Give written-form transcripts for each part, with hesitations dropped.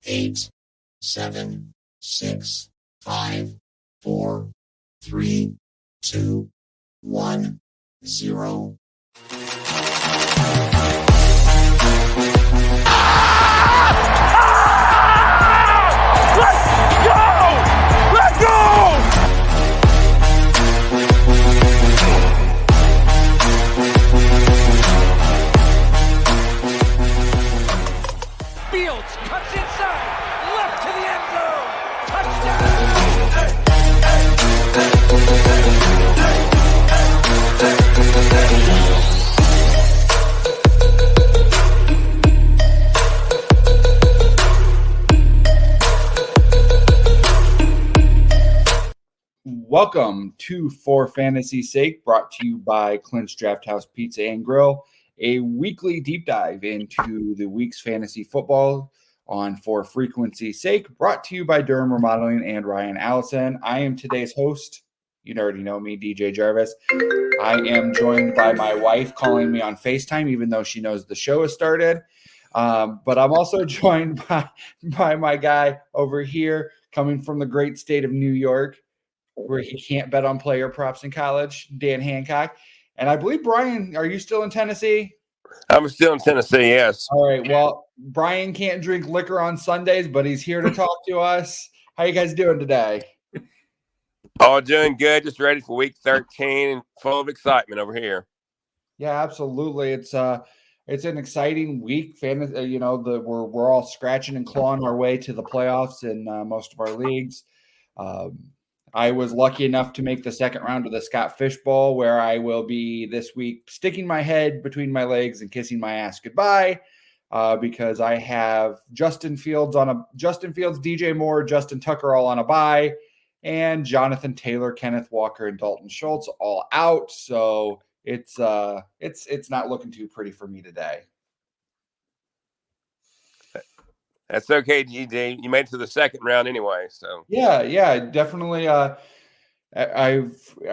8, 7, 6, 5, 4, 3, 2, 1, 0. Let's go! Fields cuts inside, left to the end zone. Welcome to For Fantasy's Sake, brought to you by Clint's Draft House Pizza and Grill, a weekly deep dive into the week's fantasy football on For Frequency's Sake, brought to you by Durham Remodeling and Ryan Allison. I am today's host. You already know me, DJ Jarvis. I am joined by my wife calling me on FaceTime, even though she knows the show has started. But I'm also joined by my guy over here, coming from the great state of New York, where he can't bet on player props in college, Dan Hancock. And I believe, Brian, are you still in Tennessee? I'm still in Tennessee, yes. All right. Well, Brian can't drink liquor on Sundays, but he's here to talk to us. How you guys doing today? All doing good. Just ready for week 13 and full of excitement over here. Yeah, absolutely. It's an exciting week. We're all scratching and clawing our way to the playoffs in most of our leagues. I was lucky enough to make the second round of the Scott Fish Bowl, where I will be this week sticking my head between my legs and kissing my ass goodbye, because I have Justin Fields, DJ Moore, Justin Tucker all on a bye, and Jonathan Taylor, Kenneth Walker, and Dalton Schultz all out. So it's not looking too pretty for me today. That's okay, GD. You made it to the second round anyway. So yeah, definitely. I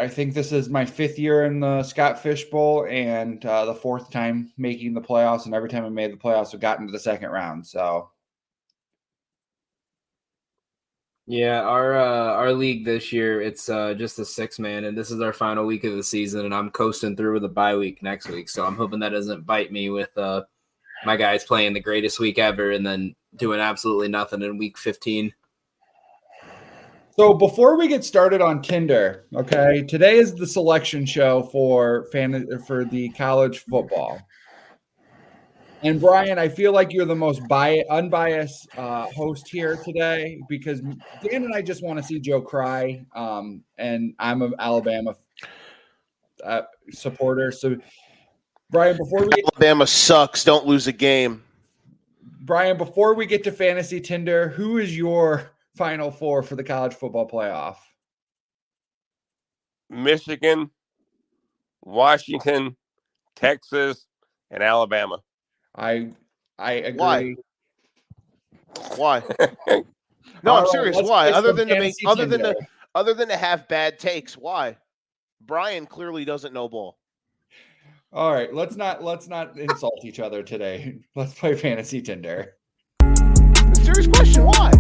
think this is my fifth year in the Scott Fish Bowl and the fourth time making the playoffs. And every time I made the playoffs, I've gotten to the second round. So yeah, our league this year, it's just a 6-man, and this is our final week of the season, and I'm coasting through with a bye week next week. So I'm hoping that doesn't bite me with my guys playing the greatest week ever and then doing absolutely nothing in week 15. So before we get started on Tinder, okay, today is the selection show for the college football. And Brian, I feel like you're the most unbiased host here today, because Dan and I just want to see Joe cry, and I'm an Alabama supporter. So, Brian, Alabama sucks. Don't lose a game. Brian, before we get to Fantasy Tinder, who is your Final Four for the college football playoff? Michigan, Washington, Texas, and Alabama. I agree. Why? No, I'm serious. Why? Other than to have bad takes, why? Brian clearly doesn't know ball. All right, let's not insult each other today. Let's play Fantasy Tinder. Serious question, why?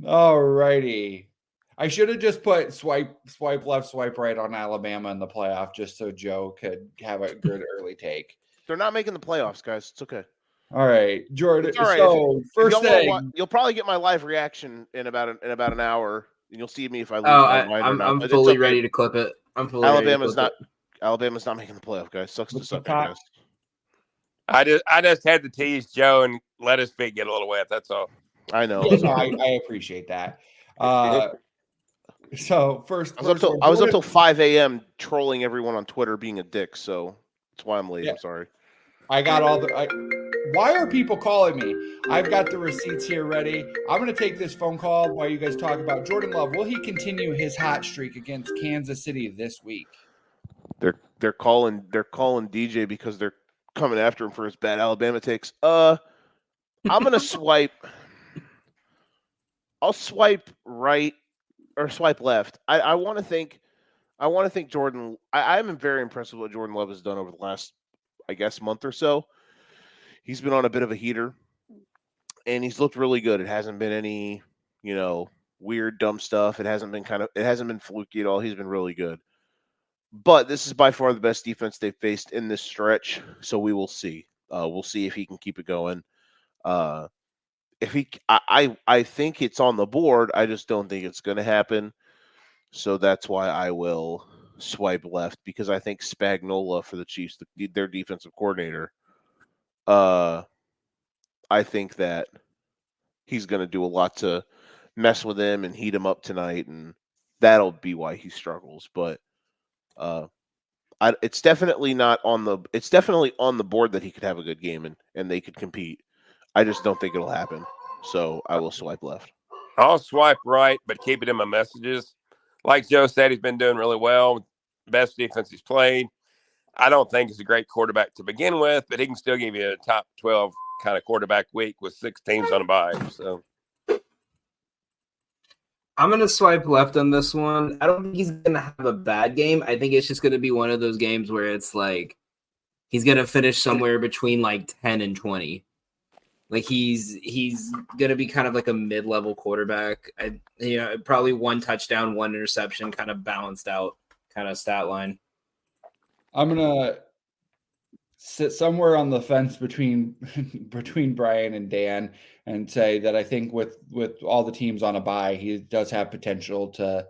All righty. I should have just put swipe left, swipe right on Alabama in the playoff, just so Joe could have a good early take. They're not making the playoffs, guys. It's okay. All right, Jordan. It's all right. So first thing, you'll probably get my live reaction in about an hour, and you'll see me if I lose. I'm fully ready to clip it. Alabama's not making the playoff, guys. Sucks to suck, guys. I just had to tease Joe and let his feet get a little wet. That's all. I know. Yeah, no, I appreciate that. So first, I was up till 5 a.m. trolling everyone on Twitter being a dick, so that's why I'm late. Yeah. I'm sorry. I got why are people calling me? I've got the receipts here ready. I'm going to take this phone call while you guys talk about Jordan Love. Will he continue his hot streak against Kansas City this week? They're calling DJ because they're coming after him for his bad Alabama takes. I'm going to swipe. I'll swipe right or swipe left. I want to think Jordan. I am very impressed with what Jordan Love has done over the last, I guess, month or so. he's been on a bit of a heater, and he's looked really good. It hasn't been any, weird dumb stuff. It hasn't been fluky at all. He's been really good. But this is by far the best defense they've faced in this stretch, so we will see. We'll see if he can keep it going. I think it's on the board. I just don't think it's going to happen. So that's why I will swipe left, because I think Spagnuolo for the Chiefs, their defensive coordinator, I think that he's going to do a lot to mess with him and heat him up tonight, and that'll be why he struggles. But it's definitely not on the. It's definitely on the board that he could have a good game and they could compete. I just don't think it'll happen. So I will swipe left. I'll swipe right, but keep it in my messages. Like Joe said, he's been doing really well. Best defense he's played. I don't think he's a great quarterback to begin with, but he can still give you a top 12 kind of quarterback week with 6 teams on a bye. So I'm going to swipe left on this one. I don't think he's going to have a bad game. I think it's just going to be one of those games where it's like he's going to finish somewhere between like 10 and 20. Like he's going to be kind of like a mid-level quarterback. Probably 1 touchdown, 1 interception, kind of balanced out kind of stat line. I'm going to sit somewhere on the fence between Brian and Dan and say that I think with all the teams on a bye, he does have potential to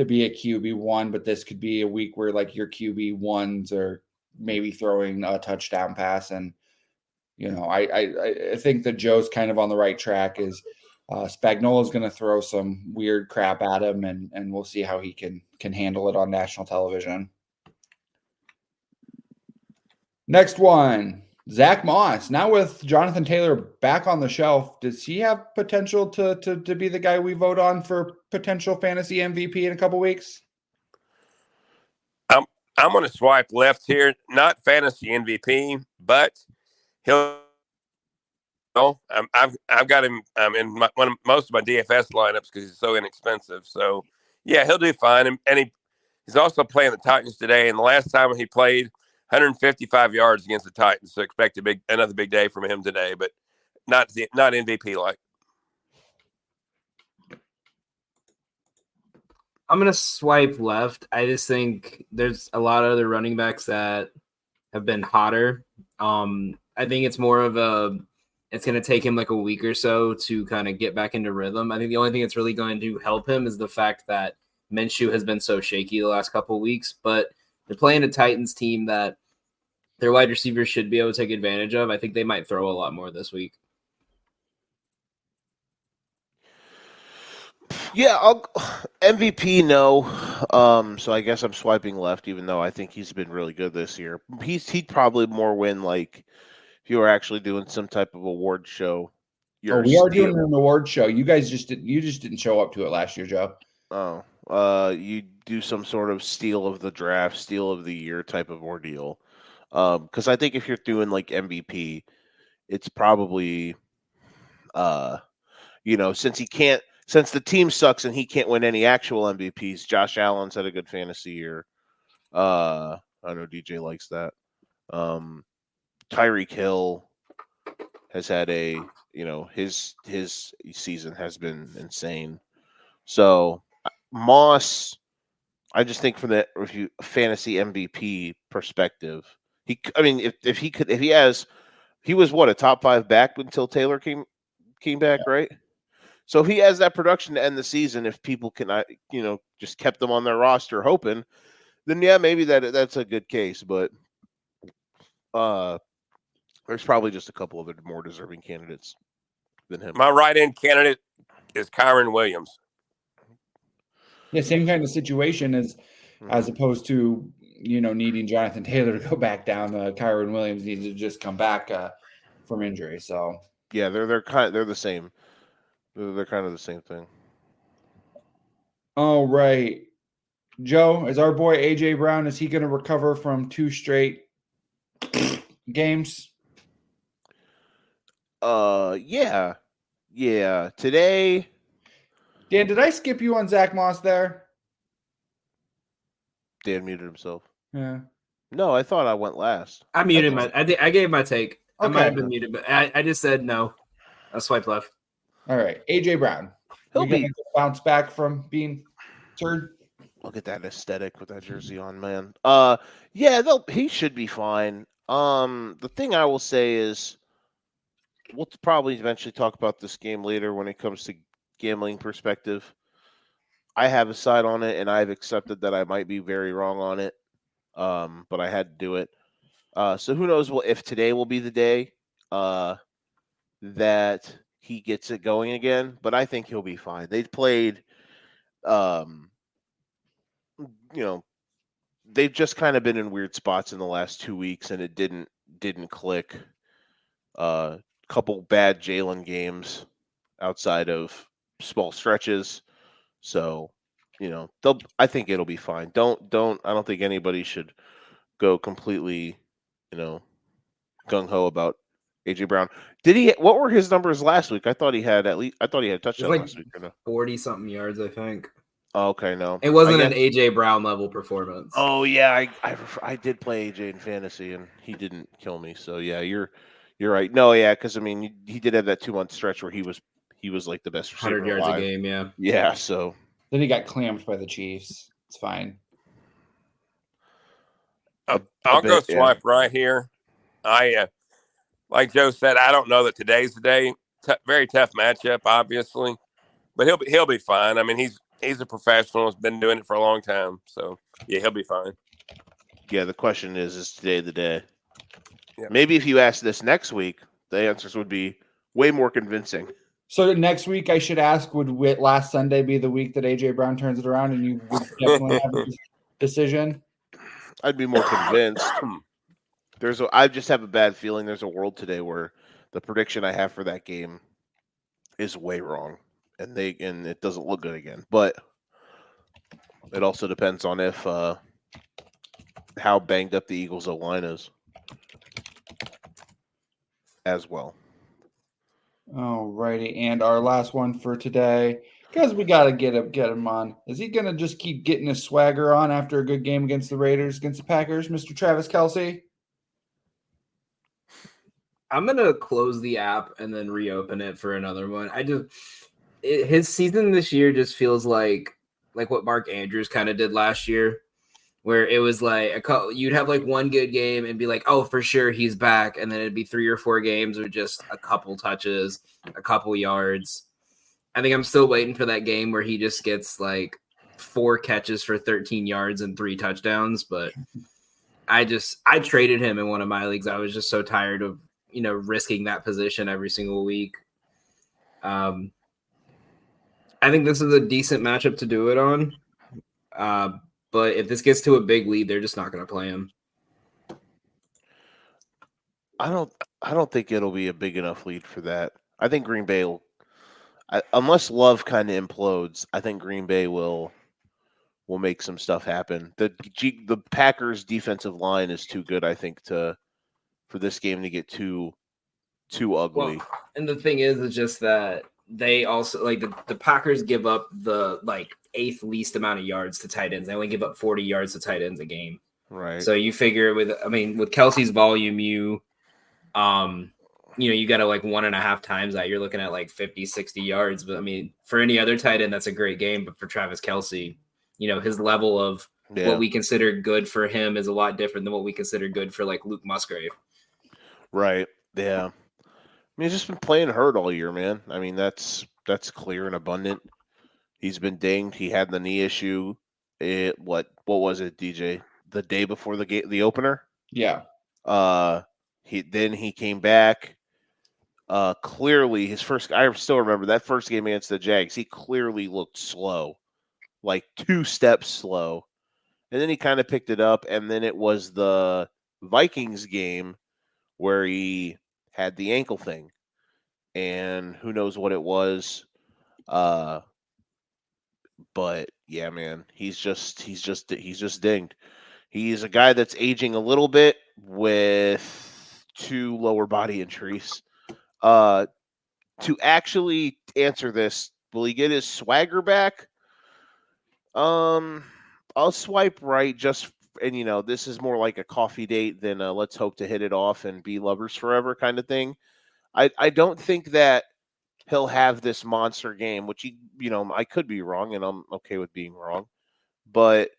be a QB1, but this could be a week where like your QB1s are maybe throwing a touchdown pass. And, I think that Joe's kind of on the right track. Is Spagnuolo is going to throw some weird crap at him, and we'll see how he can handle it on national television. Next one, Zach Moss. Now with Jonathan Taylor back on the shelf, does he have potential to be the guy we vote on for potential fantasy MVP in a couple weeks? I'm going to swipe left here. Not fantasy MVP, but I've got him in most of my DFS lineups because he's so inexpensive. So yeah, he'll do fine. And he's also playing the Titans today. And the last time he played, 155 yards against the Titans. So expect another big day from him today, but not MVP like. I'm going to swipe left. I just think there's a lot of other running backs that have been hotter. I think it's more of it's going to take him like a week or so to kind of get back into rhythm. I think the only thing that's really going to help him is the fact that Minshew has been so shaky the last couple of weeks, but they're playing a Titans team that their wide receivers should be able to take advantage of. I think they might throw a lot more this week. Yeah, MVP, no. So I guess I'm swiping left, even though I think he's been really good this year. He'd probably more win like if you were actually doing some type of award show. We are doing an award show. You guys just didn't show up to it last year, Joe. Oh, you do some sort of steal of the draft, steal of the year type of ordeal. Because I think if you're doing like MVP, it's probably, since the team sucks and he can't win any actual MVPs. Josh Allen's had a good fantasy year. I know DJ likes that. Tyreek Hill has had his season has been insane. So Moss, I just think from the fantasy MVP perspective, he was a top 5 back until Taylor came back, yeah. Right? So if he has that production to end the season, if people can, just kept them on their roster hoping, then yeah, maybe that's a good case. But there's probably just a couple other more deserving candidates than him. My right-end candidate is Kyron Williams. Yeah, same kind of situation as opposed to needing Jonathan Taylor to go back down. Kyron Williams needs to just come back from injury. So yeah, they're the same. They're kind of the same thing. All right, Joe, is our boy AJ Brown? Is he going to recover from 2 straight games? Yeah. Today. Dan, did I skip you on Zach Moss there? Dan muted himself. Yeah. No, I thought I went last. I muted I gave my take. I might Okay. have been muted, but I just said no. I swiped left. All right. AJ Brown. He'll We gonna be. bounce back from being third. Look at that aesthetic with that jersey on, man. Yeah, he should be fine. The thing I will say is, we'll probably eventually talk about this game later when it comes to gambling perspective. I have a side on it, and I've accepted that I might be very wrong on it. But I had to do it. So who knows if today will be the day that he gets it going again. But I think he'll be fine. They played, um, you know, they've just kind of been in weird spots in the last 2 weeks, and it didn't click. Couple bad Jalen games outside of small stretches. So, I think it'll be fine. I don't think anybody should go completely, gung ho about AJ Brown. What were his numbers last week? I thought he had a touchdown like last week. Or no? 40-something yards, I think. Oh, okay, no. It wasn't an AJ Brown level performance. Oh yeah, I did play AJ in fantasy and he didn't kill me. So yeah, you're right. No, yeah, because I mean he did have that 2-month stretch where he was like the best receiver 100 yards alive. a game, yeah. Yeah, so Then he got clamped by the Chiefs. It's fine. I'll go swipe right here. Like Joe said, I don't know that today's the day. Very tough matchup, obviously, but he'll be fine. I mean, he's a professional. Has been doing it for a long time, so yeah, he'll be fine. Yeah, the question is today the day? Yeah. Maybe if you ask this next week, the answers would be way more convincing. So next week, I should ask: would last Sunday be the week that AJ Brown turns it around, and you would definitely have a decision? I'd be more convinced. I just have a bad feeling there's a world today where the prediction I have for that game is way wrong, and it doesn't look good again. But it also depends on if how banged up the Eagles' O-line is as well. All righty, and our last one for today, because we got to get him on. Is he going to just keep getting his swagger on after a good game against the Raiders, against the Packers, Mr. Travis Kelce? I'm going to close the app and then reopen it for another one. His season this year just feels like what Mark Andrews kind of did last year, where it was like you'd have like one good game and be like, oh, for sure he's back. And then it'd be 3 or 4 games with just a couple touches, a couple yards. I think I'm still waiting for that game where he just gets like 4 catches for 13 yards and 3 touchdowns. But I traded him in one of my leagues. I was just so tired of, risking that position every single week. I think this is a decent matchup to do it on. But if this gets to a big lead, they're just not going to play him. I don't think it'll be a big enough lead for that. I think Green Bay will, unless Love kind of implodes, I think Green Bay will make some stuff happen. The Packers' defensive line is too good, I think, for this game to get too ugly. Well, and the thing is just that they also the Packers give up the 8th least amount of yards to tight ends. They only give up 40 yards to tight ends a game. Right. So you figure with Kelce's volume, you got to 1.5 times that. You're looking at 50, 60 yards. But for any other tight end, that's a great game. But for Travis Kelce, his level of what we consider good for him is a lot different than what we consider good for Luke Musgrave. Right. Yeah. He's just been playing hurt all year, man. That's clear and abundant. He's been dinged. He had the knee issue. What was it, DJ? The day before the opener? Yeah. He came back. Clearly, I still remember that first game against the Jags. He clearly looked slow, 2 steps slow. And then he kind of picked it up. And then it was the Vikings game where he had the ankle thing. And who knows what it was. But yeah, man, he's just dinged. He's a guy that's aging a little bit with 2 lower body injuries. To actually answer this, will he get his swagger back? I'll swipe right just and this is more like a coffee date than a let's hope to hit it off and be lovers forever kind of thing. I don't think that he'll have this monster game, which I could be wrong, and I'm okay with being wrong, but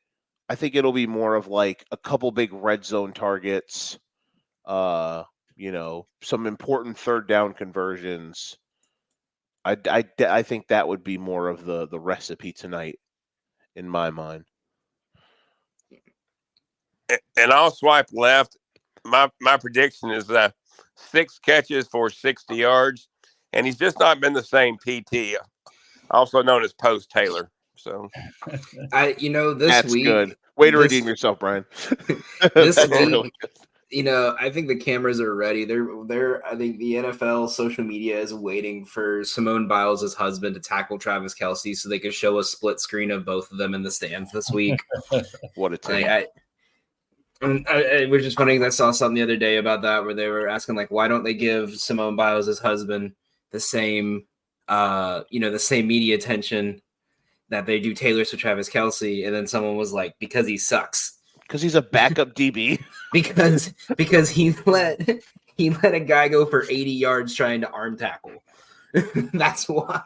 I think it'll be more of like a couple big red zone targets, some important third down conversions. I think that would be more of the recipe tonight in my mind. And I'll swipe left. My prediction is 6 catches for 60 yards, and he's just not been the same PT, also known as Post Taylor. So, this that's week, good. Way to redeem yourself, Brian. This That's week, really good. I think the cameras are ready. I think the NFL social media is waiting for Simone Biles' husband to tackle Travis Kelce so they can show a split screen of both of them in the stands this week. What a take. It was just funny. I saw something the other day about that where they were asking, like, why don't they give Simone Biles' husband the same media attention that they do Taylor Swift, Travis Kelce? And then someone was like, because he sucks. Because he's a backup DB. because he let a guy go for 80 yards trying to arm tackle. That's why.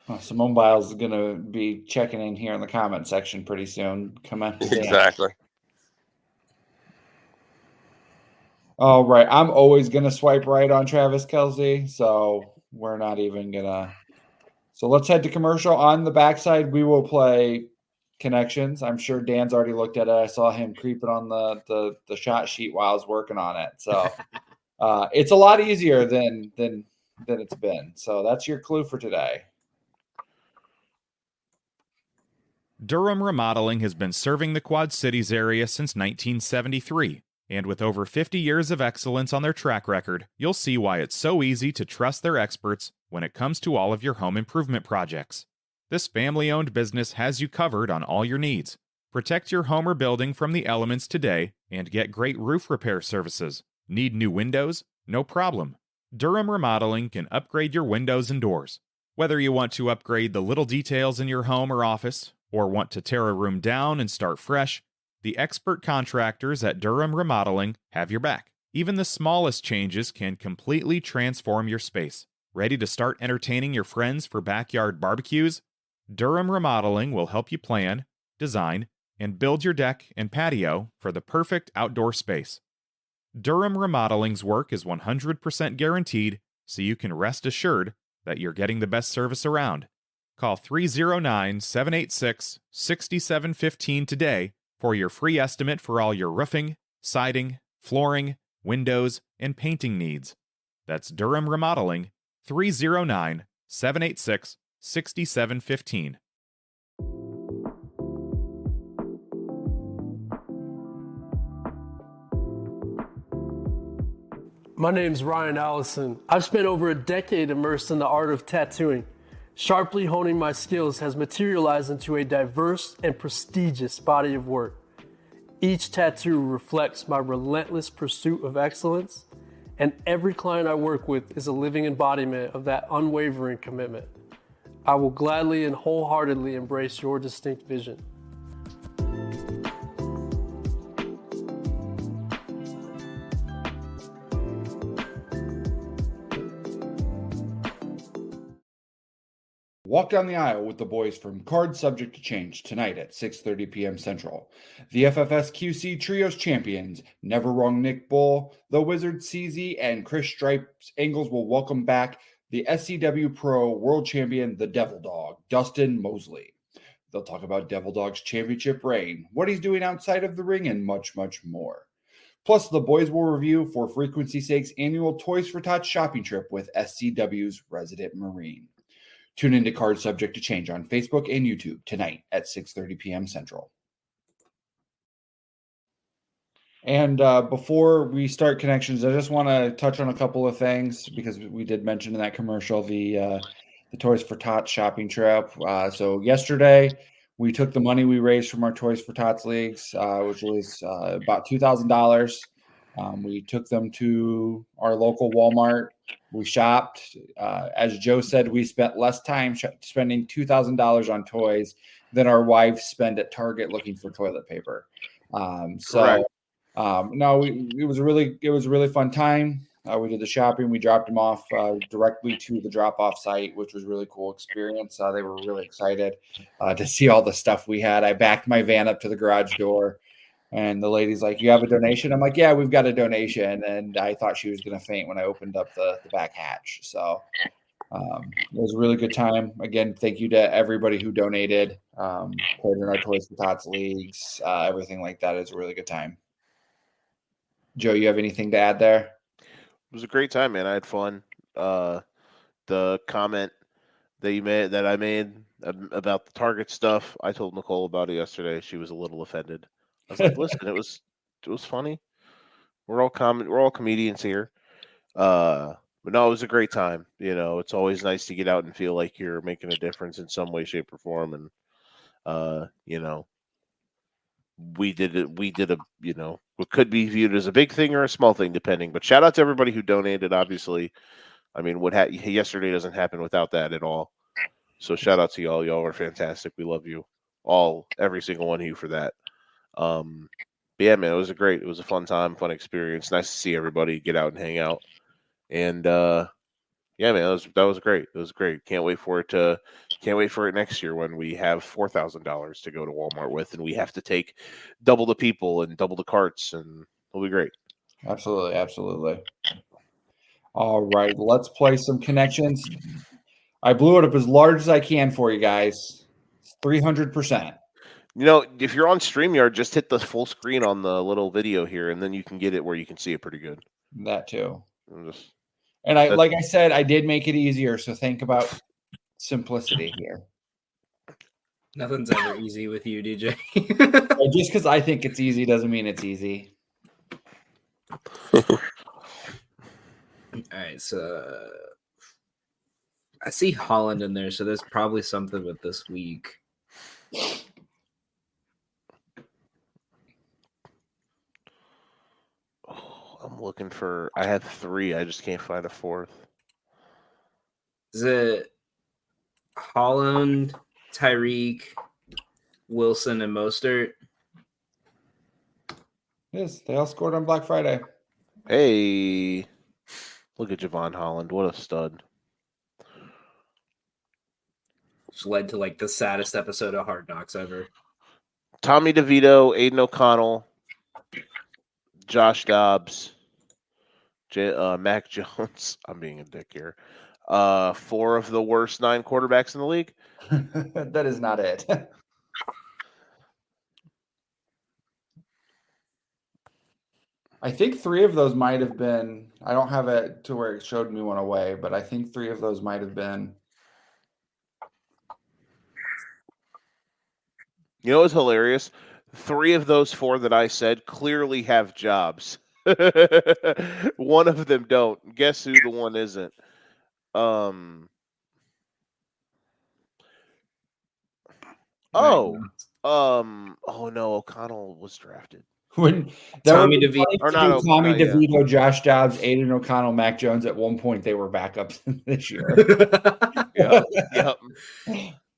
Well, Simone Biles is going to be checking in here in the comment section pretty soon. Come on. Exactly. All right. I'm always going to swipe right on Travis Kelce, so we're not even going to. So let's head to commercial. On the backside, we will play connections. I'm sure Dan's already looked at it. I saw him creeping on the shot sheet while I was working on it. So it's a lot easier than it's been. So that's your clue for today. Durham Remodeling has been serving the Quad Cities area since 1973, and with over 50 years of excellence on their track record, you'll see why it's so easy to trust their experts when it comes to all of your home improvement projects. This family-owned business has you covered on all your needs. Protect your home or building from the elements today and get great roof repair services. Need new windows? No problem. Durham Remodeling can upgrade your windows and doors. Whether you want to upgrade the little details in your home or office, or want to tear a room down and start fresh, the expert contractors at Durham Remodeling have your back. Even the smallest changes can completely transform your space. Ready to start entertaining your friends for backyard barbecues? Durham Remodeling will help you plan, design, and build your deck and patio for the perfect outdoor space. Durham Remodeling's work is 100% guaranteed, so you can rest assured that you're getting the best service around. Call 309-786-6715 today for your free estimate for all your roofing, siding, flooring, windows, and painting needs. That's Durham Remodeling, 309-786-6715. My name's Ryan Allison. I've spent over a decade immersed in the art of tattooing. Sharply honing my skills has materialized into a diverse and prestigious body of work. Each tattoo reflects my relentless pursuit of excellence, and every client I work with is a living embodiment of that unwavering commitment. I will gladly and wholeheartedly embrace your distinct vision. Walk down the aisle with the boys from Cards Subject to Change tonight at 6:30 p.m. Central. The FFS QC Trios champions, Never Wrong Nick Bull, The Wizard CZ, and Chris Stripes Angles will welcome back the SCW Pro World Champion, the Devil Dog, Dustin Mosley. They'll talk about Devil Dog's championship reign, what he's doing outside of the ring, and much, much more. Plus, the boys will review For Frequency's Sake's annual Toys for Tots shopping trip with SCW's Resident Marine. Tune into Cards Subject to Change on Facebook and YouTube tonight at 6:30 p.m. Central. And before we start connections, I just want to touch on a couple of things because we did mention in that commercial the Toys for Tots shopping trip. So yesterday, we took the money we raised from our Toys for Tots leagues, which was about $2,000. We took them to our local Walmart. We shopped. As Joe said, we spent less time spending $2,000 on toys than our wives spend at Target looking for toilet paper. Correct. No, it was a really fun time. We did the shopping. We dropped them off directly to the drop-off site, which was a really cool experience. They were really excited to see all the stuff we had. I backed my van up to the garage door, and the lady's like, "You have a donation?" I'm like, "Yeah, we've got a donation." And I thought she was going to faint when I opened up the back hatch. So it was a really good time. Again, thank you to everybody who donated, played in our Toys for Tots leagues, everything like that. Is a really good time. Joe, you have anything to add there? It was a great time, man. I had fun. The comment that I made about the Target stuff, I told Nicole about it yesterday. She was a little offended. I was like, "Listen, it was funny. We're all comedians here." But no, it was a great time. It's always nice to get out and feel like you're making a difference in some way, shape, or form. And we did a what could be viewed as a big thing or a small thing, depending. But shout out to everybody who donated. Obviously, I mean, yesterday doesn't happen without that at all. So shout out to y'all. Y'all are fantastic. We love you all, every single one of you, for that. But yeah, man, it was a fun time, fun experience. Nice to see everybody get out and hang out. And yeah, man, that was great. It was great. Can't wait for it next year when we have $4,000 to go to Walmart with, and we have to take double the people and double the carts, and it'll be great. Absolutely. All right, let's play some connections. I blew it up as large as I can for you guys. 300%. If you're on StreamYard, just hit the full screen on the little video here, and then you can get it where you can see it pretty good. That too. Like I said, I did make it easier, so think about simplicity here. Nothing's ever easy with you, DJ. Just because I think it's easy doesn't mean it's easy. All right, so I see Holland in there, so there's probably something with this week. I'm looking for. I have 3. I just can't find a 4th. Is it Holland, Tyreek, Wilson, and Mostert? Yes, they all scored on Black Friday. Hey, look at Javon Holland. What a stud. Which led to the saddest episode of Hard Knocks ever. Tommy DeVito, Aiden O'Connell, Josh Dobbs, Mac Jones. I'm being a dick here. 4 of the worst 9 quarterbacks in the league. That is not it. I think 3 of those might have been. I don't have it to where it showed me one away, but I think 3 of those might have been. You know what's hilarious? 3 of those 4 that I said clearly have jobs. One of them don't. Guess who the one isn't? Oh no, O'Connell was drafted. When Tommy DeVito, or not Tommy DeVito, Josh Dobbs, Aiden O'Connell, Mac Jones. At one point, they were backups this year. Yep.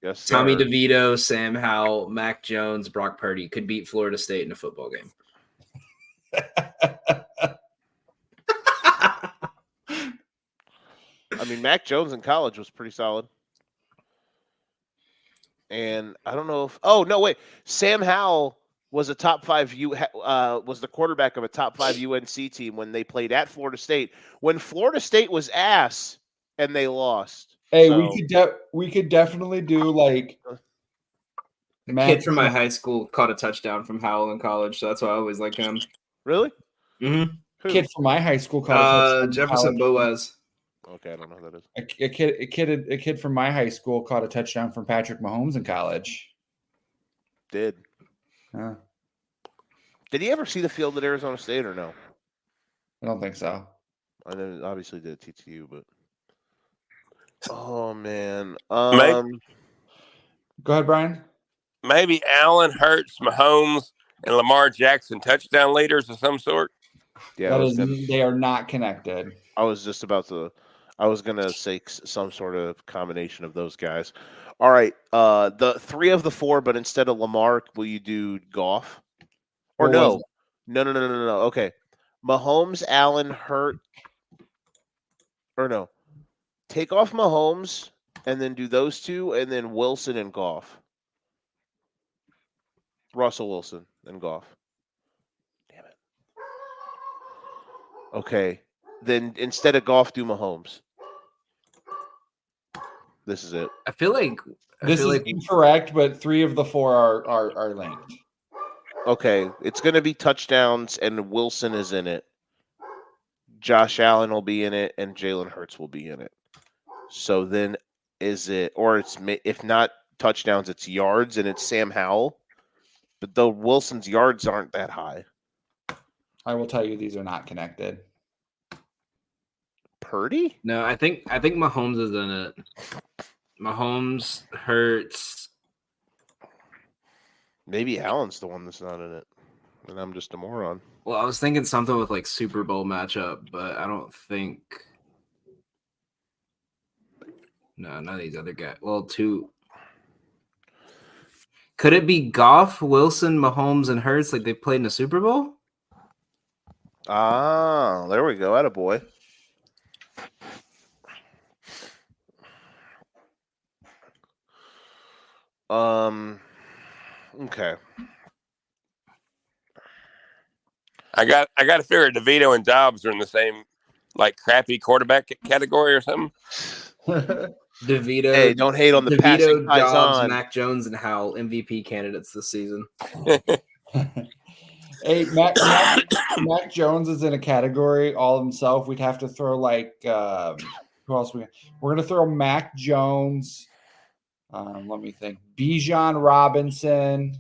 Yes, Tommy sir. DeVito, Sam Howell, Mac Jones, Brock Purdy could beat Florida State in a football game. I mean, Mac Jones in college was pretty solid. And I don't know if. Oh no, wait. Sam Howell was a top 5 was the quarterback of a top 5 UNC team when they played at Florida State. When Florida State was ass and they lost. Hey, we could definitely do like. A kid from my high school caught a touchdown from Howell in college, so that's why I always like him. Really? Mm-hmm. Kid from my high school caught a touchdown. Jefferson Boaz. Okay, I don't know who that is. A kid from my high school caught a touchdown from Patrick Mahomes in college. Did he ever see the field at Arizona State or no? I don't think so. I know obviously did at TTU, but oh man. Go ahead, Brian. Maybe Allen, Hurts, Mahomes, and Lamar Jackson touchdown leaders of some sort. Yeah, they are not connected. I was just about to. I was gonna say some sort of combination of those guys. All right, the 3 of the 4, but instead of Lamar, will you do Goff? Or What was no. Okay, Mahomes, Allen, Hurt, or no? Take off Mahomes and then do those 2, and then Wilson and Goff. Russell Wilson and Goff. Damn it. Okay, then instead of Goff, do Mahomes. This is it. I feel like This is incorrect, but 3 of the 4 are linked. Okay, it's going to be touchdowns, and Wilson is in it. Josh Allen will be in it, and Jalen Hurts will be in it. So then is it, or it's, if not touchdowns, it's yards, and it's Sam Howell. But though Wilson's yards aren't that high. I will tell you these are not connected. Purdy? No, I think Mahomes is in it. Mahomes, Hurts. Maybe Allen's the one that's not in it, and I'm just a moron. Well, I was thinking something with like Super Bowl matchup, but I don't think. No, none of these other guys. Well, 2. Could it be Goff, Wilson, Mahomes, and Hurts like they played in a Super Bowl? Ah, there we go. Attaboy. Okay. I got to figure DeVito and Dobbs are in the same like crappy quarterback category or something. DeVito. Hey, don't hate on the DeVito, passing Dobbs, Paisan. Mac Jones, and Howell MVP candidates this season. Hey, Mac Jones is in a category all himself. We'd have to throw like who else? We're gonna throw Mac Jones. Let me think. Bijan Robinson.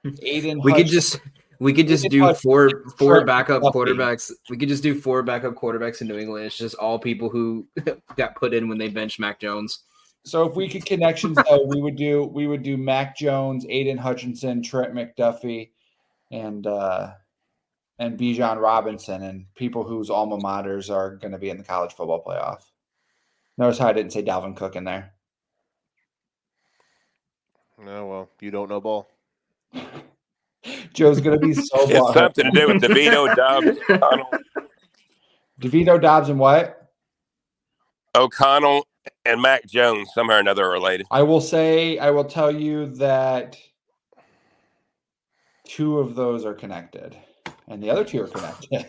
Aiden. We could just do Hutchinson, four backup Duffy. quarterbacks. We could just do 4 backup quarterbacks in New England. It's just all people who got put in when they benched Mac Jones. So if we could connections though, we would do Mac Jones, Aiden Hutchinson, Trent McDuffie, and Bijan Robinson, and people whose alma maters are going to be in the college football playoff. Notice how I didn't say Dalvin Cook in there. No, well, you don't know ball. Joe's going to be so It's something to do with DeVito, Dobbs, O'Connell. DeVito, Dobbs, and what? O'Connell and Mac Jones somehow or another are related. I will tell you that 2 of those are connected, and the other 2 are connected.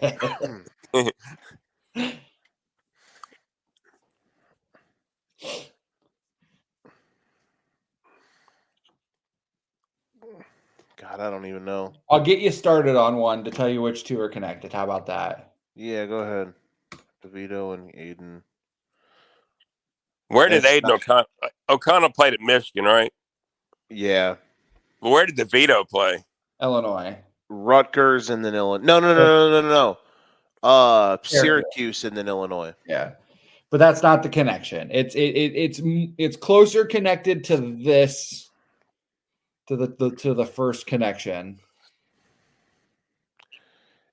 God, I don't even know. I'll get you started on one to tell you which 2 are connected. How about that? Yeah, go ahead. DeVito and Aiden. Where did Aiden O'Connell played at Michigan, right? Yeah. Where did DeVito play? Illinois. Rutgers and then Illinois. No. Syracuse and then Illinois. Yeah. But that's not the connection. It's closer connected to this to the first connection.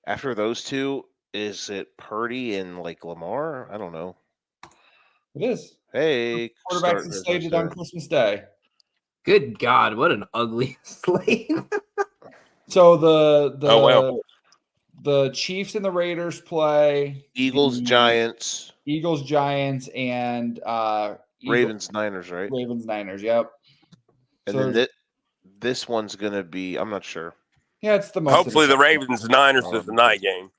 After those 2, is it Purdy and like Lamar? I don't know. It is. Hey, Quarterbacks is slated on Christmas Day. Good God, what an ugly slate. So the Chiefs and the Raiders play. Eagles, Giants, and Ravens, Niners, right? Ravens, Niners. Yep. And then this one's gonna be. I'm not sure. Yeah, it's the most. Hopefully, the Ravens Niners is the night game.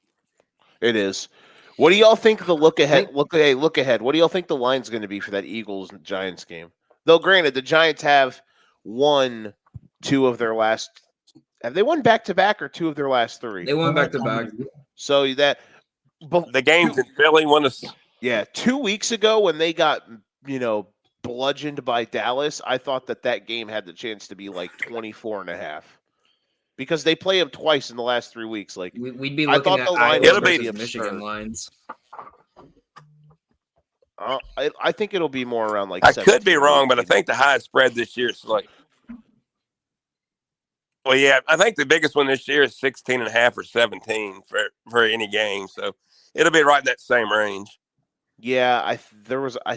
It is. What do y'all think the look ahead? Look ahead. What do y'all think the line's going to be for that Eagles Giants game? Though, granted, the Giants have won 2 of their last. Have they won back to back or 2 of their last 3? They won back to back. So that. The games in Philly won us. Yeah, 2 weeks ago when they got bludgeoned by Dallas, I thought that game had the chance to be like 24.5. Because they play them twice in the last 3 weeks. Like we'd be looking at Iowa versus Michigan lines. I think it'll be more around like. I could be wrong, but I think the high spread this year is like. Well, yeah, I think the biggest one this year is 16.5 or 17 for any game. So it'll be right in that same range. Yeah, I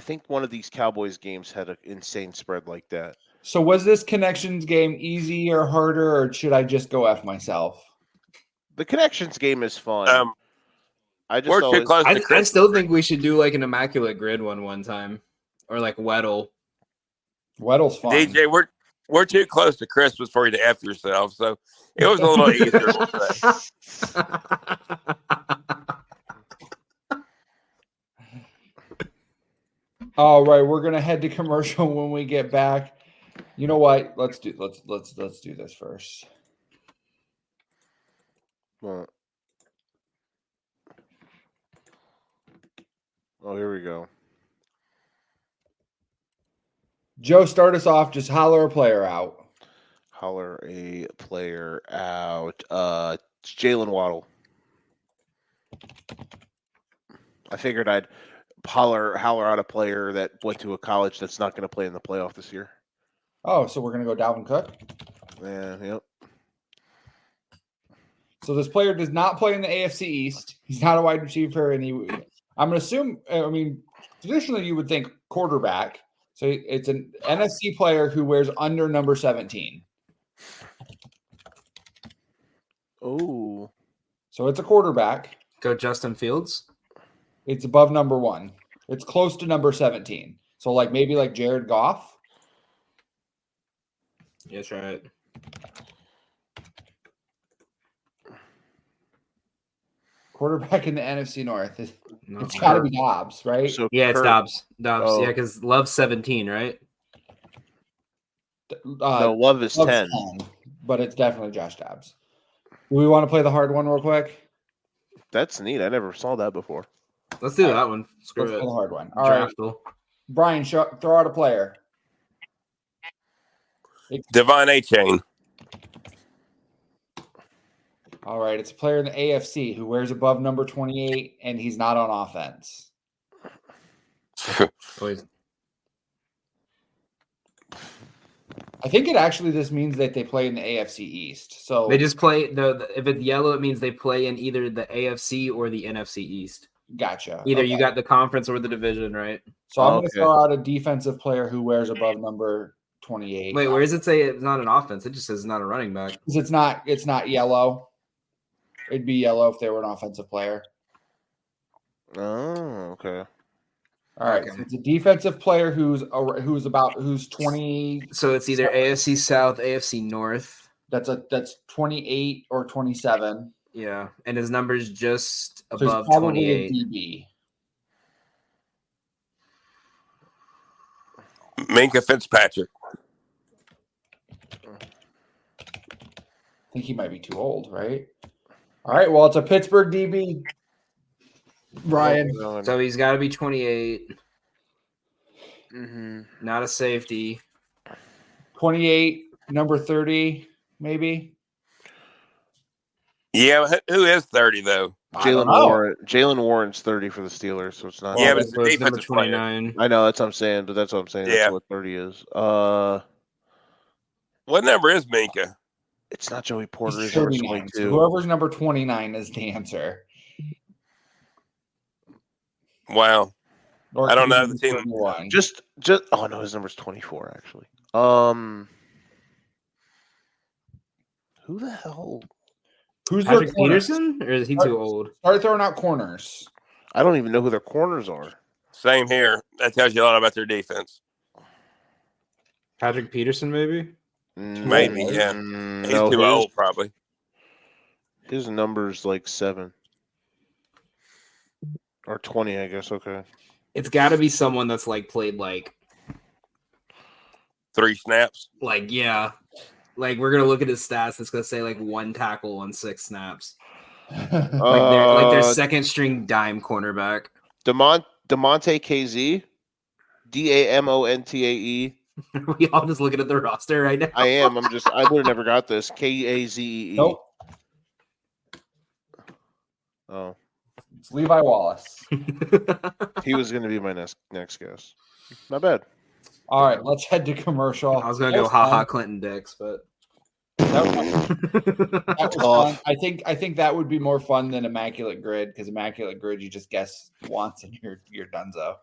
think one of these Cowboys games had an insane spread like that. So was this connections game easy or harder, or should I just go F myself? The connections game is fun. We're too close to I Christmas. still think we should do like an immaculate grid one time, or like Weddle. Weddle's fun. DJ, we're too close to Christmas for you to F yourself. So it was a little easier, we'll say. All right, we're gonna head to commercial when we get back. You know what? Let's do this first. Well, oh, here we go. Joe, start us off. Just holler a player out. Holler a player out. It's Jalen Waddle. I figured I'd holler out a player that went to a college that's not going to play in the playoff this year. Oh, so we're gonna go Dalvin Cook. Yeah, yep. So this player does not play in the AFC East. He's not a wide receiver, and I'm gonna assume. I mean, traditionally you would think quarterback. So it's an NFC player who wears under number 17. Oh, so it's a quarterback. Go Justin Fields. It's above number 1. It's close to number 17. So like maybe like Jared Goff. Yes, right. Quarterback in the NFC North. No. It's got to be Dobbs, right? so Yeah, it's Kirk- Dobbs. Oh. Yeah, because Love's 17, right? no, Love is Love's 10. 10, but it's definitely Josh Dobbs. Do we want to play the hard one real quick? That's neat. I never saw that before. Let's do that one. Screw Let's it. play the hard one. All right, Draftle. Brian, throw out a player. Devon A-Chain. All right, it's a player in the AFC who wears above number 28, and he's not on offense. I think it actually this means that they play in the AFC East. So They just play if it's yellow, it means they play in either the AFC or the NFC East. Gotcha. Either Okay. you got the conference or the division, right? So I'm going to Okay. throw out a defensive player who wears above number 28. Wait, where does it say it's not an offense? It just says it's not a running back. 'Cause it's not yellow. It'd be yellow if they were an offensive player. Oh, okay. All right. Okay. So it's a defensive player who's 20. So it's either AFC South, AFC North. That's 28 or 27. Yeah, and his number's just So he's above probably 28. a DB. Minka Fitzpatrick. I think he might be too old, right? All right. Well, it's a Pittsburgh DB. Brian. So he's got to be 28. Mm-hmm. Not a safety. 28, number 30, maybe. Yeah, who is 30 though? Jalen Warren's 30 for the Steelers, so it's not. Yeah, but it's So the it's number defensive player. 29. I know that's what I'm saying, but that's what I'm saying. Yeah. That's what 30 is. What number is Minka? It's not Joey Porter. He's It's number 39. So 22. whoever's number 29 is the answer. Wow. Or I don't know could the be team. 31. Just. Oh no, his number's 24 actually. Who the hell? Who's their Patrick corners? Peterson, or is he too old? Start throwing out corners. I don't even know who their corners are. Same here. That tells you a lot about their defense. Patrick Peterson, maybe. Maybe, yeah. He's No, too old, probably. His number's like 7 or 20, I guess. Okay. It's got to be someone that's like played like 3 snaps. yeah, like we're gonna look at his stats. It's gonna say like 1 tackle on 6 snaps. Like their second string dime cornerback. Demonte KZ, Damontae. Are we all just looking at the roster right now? I am. I would have never got this. Kazee. Nope. Oh, It's Levi Wallace. he was going to be my next guess. Not bad. All right, let's head to commercial. I was gonna go haha Clinton Dix, but That was fun. I think that would be more fun than Immaculate Grid, because Immaculate Grid, you just guess once and you're donezo.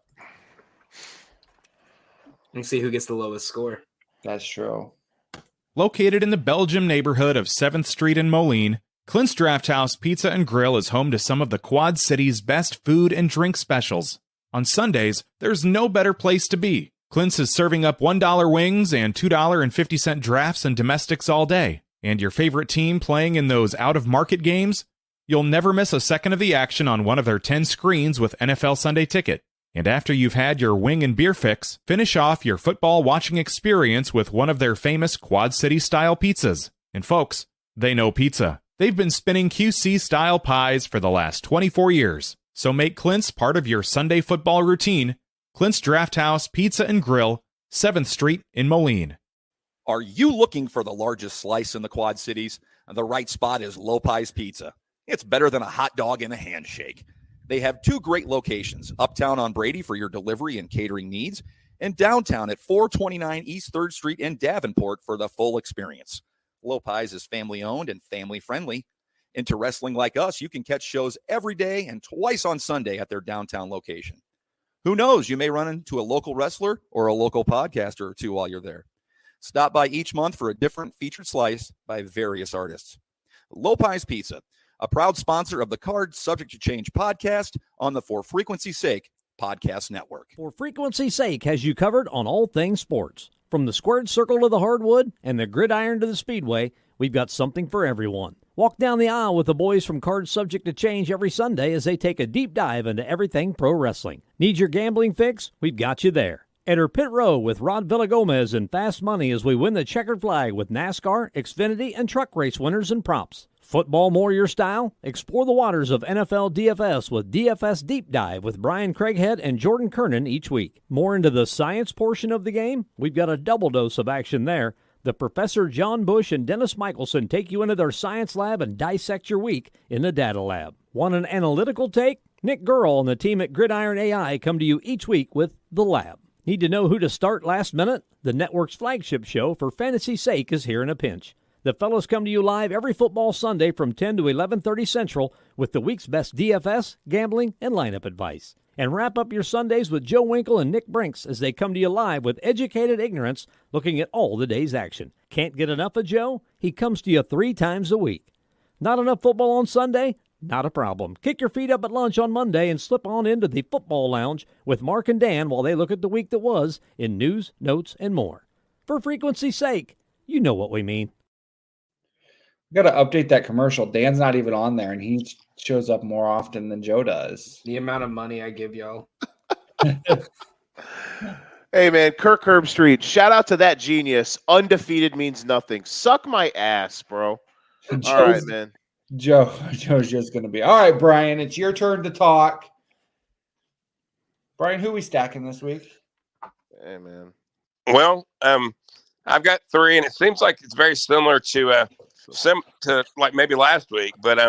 Let's see who gets the lowest score. That's true. Located in the Belgium neighborhood of 7th Street in Moline, Clint's Draft House Pizza and Grill is home to some of the Quad City's best food and drink specials. On Sundays, there's no better place to be. Clint's is serving up $1 wings and $2.50 drafts and domestics all day. And your favorite team playing in those out-of-market games? You'll never miss a second of the action on one of their 10 screens with NFL Sunday Ticket. And after you've had your wing and beer fix, finish off your football watching experience with one of their famous Quad City-style pizzas. And folks, they know pizza. They've been spinning QC-style pies for the last 24 years. So make Clint's part of your Sunday football routine. Clint's Draft House Pizza and Grill, 7th Street in Moline. Are you looking for the largest slice in the Quad Cities? The right spot is Lopez Pizza. It's better than a hot dog and a handshake. They have 2 great locations, uptown on Brady for your delivery and catering needs, and downtown at 429 East 3rd Street in Davenport for the full experience. Lopez is family-owned and family-friendly. Into wrestling like us, you can catch shows every day and twice on Sunday at their downtown location. Who knows, you may run into a local wrestler or a local podcaster or two while you're there. Stop by each month for a different featured slice by various artists. Lopez Pizza, a proud sponsor of the Card Subject to Change podcast on the For Frequency's Sake podcast network. For Frequency's Sake has you covered on all things sports. From the squared circle to the hardwood and the gridiron to the speedway, we've got something for everyone. Walk down the aisle with the boys from Card Subject to Change every Sunday as they take a deep dive into everything pro wrestling. Need your gambling fix? We've got you there. Enter Pit Row with Rod Villagomez and Fast Money as we win the checkered flag with NASCAR, Xfinity, and truck race winners and props. Football more your style? Explore the waters of NFL DFS with DFS Deep Dive with Brian Craighead and Jordan Kernan each week. More into the science portion of the game? We've got a double dose of action there. The Professor John Bush and Dennis Michelson take you into their science lab and dissect your week in the data lab. Want an analytical take? Nick Gurl and the team at Gridiron AI come to you each week with The Lab. Need to know who to start last minute? The network's flagship show, For Fantasy's Sake, is here in a pinch. The fellows come to you live every football Sunday from 10 to 11:30 Central with the week's best DFS, gambling, and lineup advice. And wrap up your Sundays with Joe Winkle and Nick Brinks as they come to you live with educated ignorance looking at all the day's action. Can't get enough of Joe? He comes to you 3 times a week. Not enough football on Sunday? Not a problem. Kick your feet up at lunch on Monday and slip on into the football lounge with Mark and Dan while they look at the week that was in news, notes, and more. For frequency's sake, you know what we mean. Got to update that commercial. Dan's not even on there, and he shows up more often than Joe does. The amount of money I give y'all. Hey, man, Kirk Herbstreit, shout out to that genius. Undefeated means nothing. Suck my ass, bro. All right, man. Joe's just going to be, all right, Brian, it's your turn to talk. Brian, who are we stacking this week? Hey, man. Well, I've got 3, and it seems like it's very similar to like maybe last week, but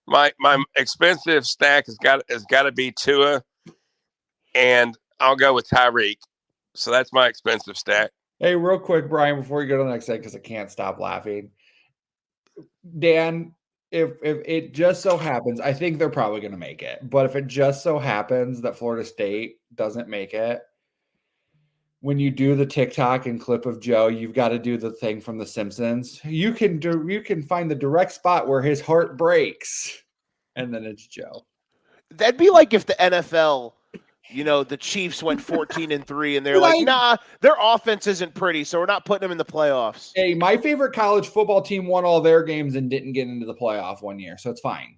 my expensive stack has got to be Tua, and I'll go with Tyreek. So that's my expensive stack. Hey, real quick, Brian, before you go to the next segment, because I can't stop laughing. Dan, if it just so happens, I think they're probably going to make it, but if it just so happens that Florida State doesn't make it, when you do the TikTok and clip of Joe, you've got to do the thing from The Simpsons. You can find the direct spot where his heart breaks, and then it's Joe. That'd be like if the NFL, the Chiefs went 14-3, and they're like, nah, their offense isn't pretty, so we're not putting them in the playoffs. Hey, my favorite college football team won all their games and didn't get into the playoff one year, so it's fine.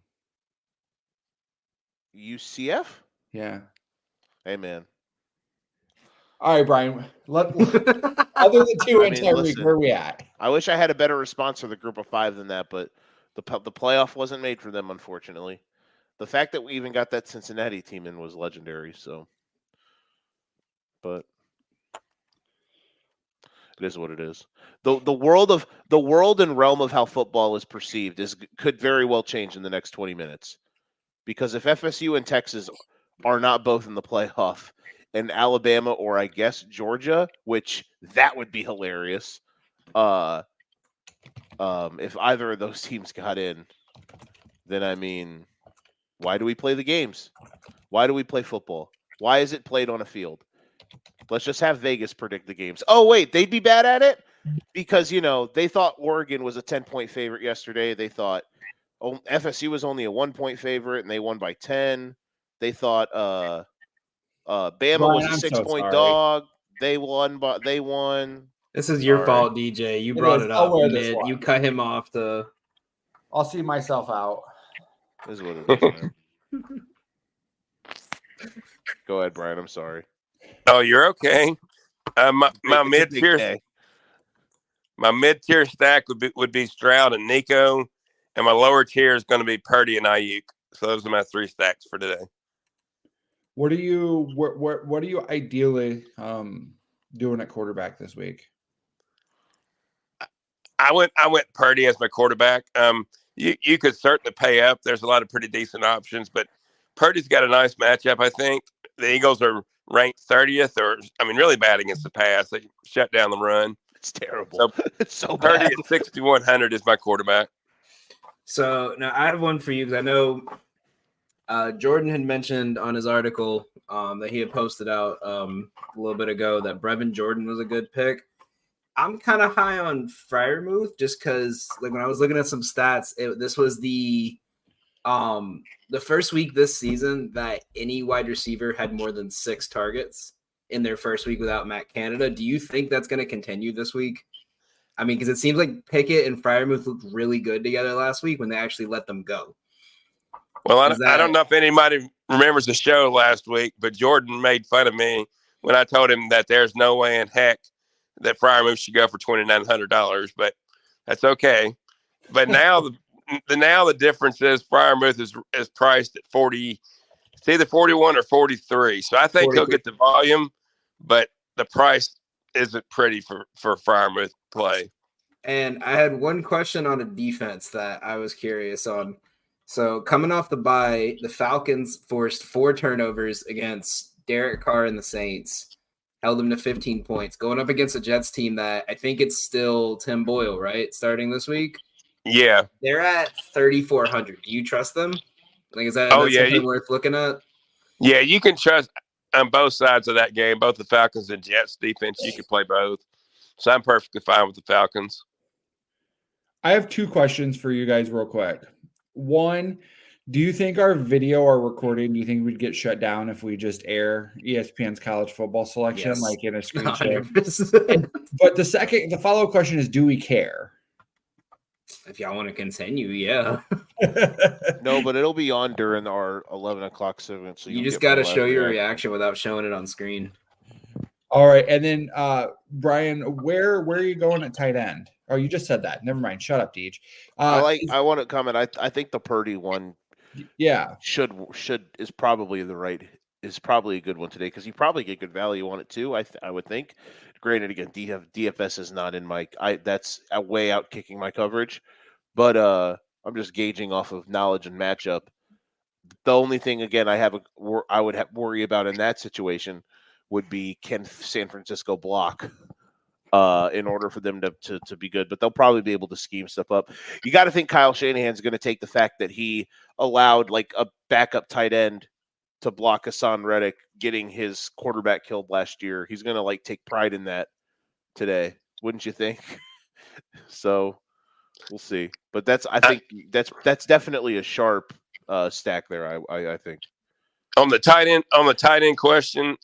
UCF? Yeah. Hey, man. All right, Brian. Other than Tua and Tyreek, where are we at? I wish I had a better response for the group of 5 than that, but the playoff wasn't made for them, unfortunately. The fact that we even got that Cincinnati team in was legendary. So, but it is what it is. The world and realm of how football is perceived could very well change in the next 20 minutes, because if FSU and Texas are not both in the playoff, and Alabama or I guess Georgia, which that would be hilarious, If either of those teams got in, then I mean, why do we play the games? Why do we play football? Why is it played on a field? Let's just have Vegas predict the games. Oh, wait, they'd be bad at it? Because, they thought Oregon was a 10-point favorite yesterday. They thought FSU was only a 1-point favorite, and they won by 10. They thought Bama was a I'm so 6-point sorry. dog. They won. This is your Sorry. fault, DJ. You It brought is. it I'll up. wear You this one. You cut him off to. I'll see myself out. This is what it is, man. Go ahead, Brian. I'm sorry. Oh, you're okay. My It's a big mid-tier day. my mid-tier stack would be Stroud and Nico, and my lower tier is going to be Purdy and Ayuk. So those are my 3 stacks for today. What are you ideally doing at quarterback this week? I went Purdy as my quarterback. You could certainly pay up. There's a lot of pretty decent options, but Purdy's got a nice matchup. I think the Eagles are ranked 30th, really bad against the pass. They shut down the run. It's terrible. So It's so Purdy bad. at 6,100 is my quarterback. So now I have one for you because I know Jordan had mentioned on his article that he had posted out a little bit ago that Brevin Jordan was a good pick. I'm kind of high on Freiermuth just because, like, when I was looking at some stats, this was the first week this season that any wide receiver had more than 6 targets in their first week without Matt Canada. Do you think that's going to continue this week? I mean, because it seems like Pickett and Freiermuth looked really good together last week when they actually let them go. Well, I don't know if anybody remembers the show last week, but Jordan made fun of me when I told him that there's no way in heck that Freiermuth should go for $2,900, but that's okay. But now the difference is Freiermuth is priced at 40. It's either 41 or 43. So I think 43. he'll get the volume, but the price isn't pretty for Freiermuth play. And I had one question on a defense that I was curious on. So coming off the bye, the Falcons forced 4 turnovers against Derek Carr and the Saints, held them to 15 points, going up against a Jets team that I think it's still Tim Boyle, right? Starting this week. Yeah. They're at 3,400. Do you trust them? Like, is that something worth looking at? Yeah, you can trust on both sides of that game, both the Falcons and Jets defense. You can play both. So I'm perfectly fine with the Falcons. I have 2 questions for you guys real quick. One, do you think our video or recording, do you think we'd get shut down if we just air ESPN's college football selection, like in a screen share? But the follow-up question is, do we care? If y'all want to continue, yeah. No, but it'll be on during our 11 o'clock segment. So you just got to show your reaction without showing it on screen. All right. And then, Brian, where are you going at tight end? Oh, you just said that. Never mind. Shut up, Deej. I want to comment. I think the Purdy one, is probably a good one today because you probably get good value on it too. I would think. Granted, again, DFS is not in my. That's a way out kicking my coverage, but I'm just gauging off of knowledge and matchup. The only thing, again, I would worry about in that situation would be, can San Francisco block in order for them to be good, but they'll probably be able to scheme stuff up. You got to think Kyle Shanahan's going to take the fact that he allowed like a backup tight end to block Hassan Reddick getting his quarterback killed last year. He's going to like take pride in that today, wouldn't you think? So we'll see. But I think that's definitely a sharp stack there. I think on the tight end question.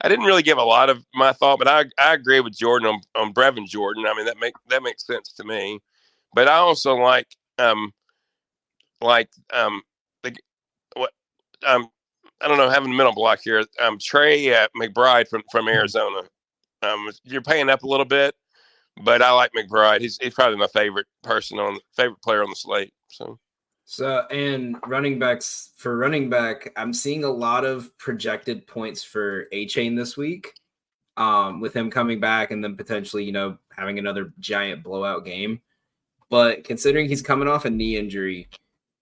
I didn't really give a lot of my thought, but I agree with Jordan on Brevin Jordan. I mean, that makes sense to me. But I also like I don't know, having a mental block here. Trey McBride from Arizona. You're paying up a little bit, but I like McBride. He's probably my favorite player on the slate. So, and running back, I'm seeing a lot of projected points for A-Chain this week, with him coming back and then potentially, having another giant blowout game. But considering he's coming off a knee injury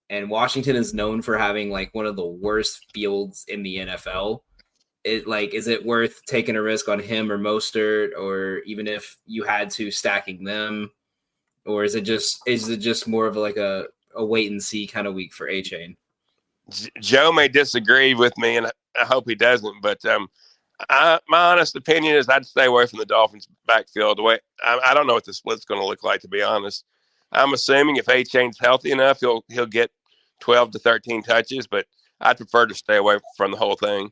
and Washington is known for having like one of the worst fields in the NFL, is it worth taking a risk on him or Mostert, or even if you had to stacking them? or is it just more of like a wait and see kind of week for A-Chain? Joe may disagree with me, and I hope he doesn't. But my honest opinion is I'd stay away from the Dolphins' backfield. The way I don't know what the split's going to look like, to be honest. I'm assuming if A-Chain's healthy enough, he'll get 12 to 13 touches, but I'd prefer to stay away from the whole thing.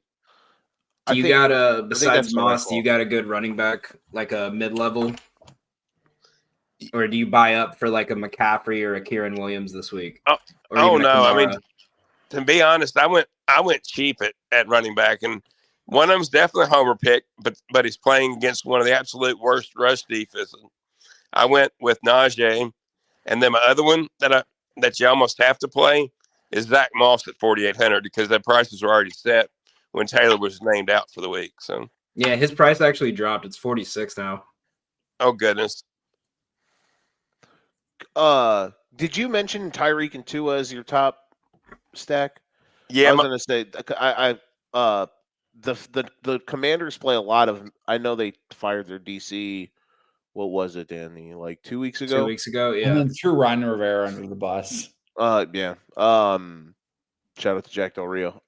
Besides Moss, do you got a good running back, like a mid-level? Or do you buy up for like a McCaffrey or a Kieran Williams this week? No. I mean, to be honest, I went cheap at running back, and one of them's definitely a homer pick, but he's playing against one of the absolute worst rush defenses. I went with Najee, and then my other one that you almost have to play is Zach Moss at 4,800 because their prices were already set when Taylor was named out for the week. So yeah, his price actually dropped. It's 46 now. Oh goodness. Did you mention Tyreek and Tua as your top stack? Yeah, I was gonna say the Commanders play a lot of. I know they fired their DC. What was it, Danny? Like 2 weeks ago. 2 weeks ago, yeah. And then threw Ron Rivera under the bus. Yeah. Shout out to Jack Del Rio.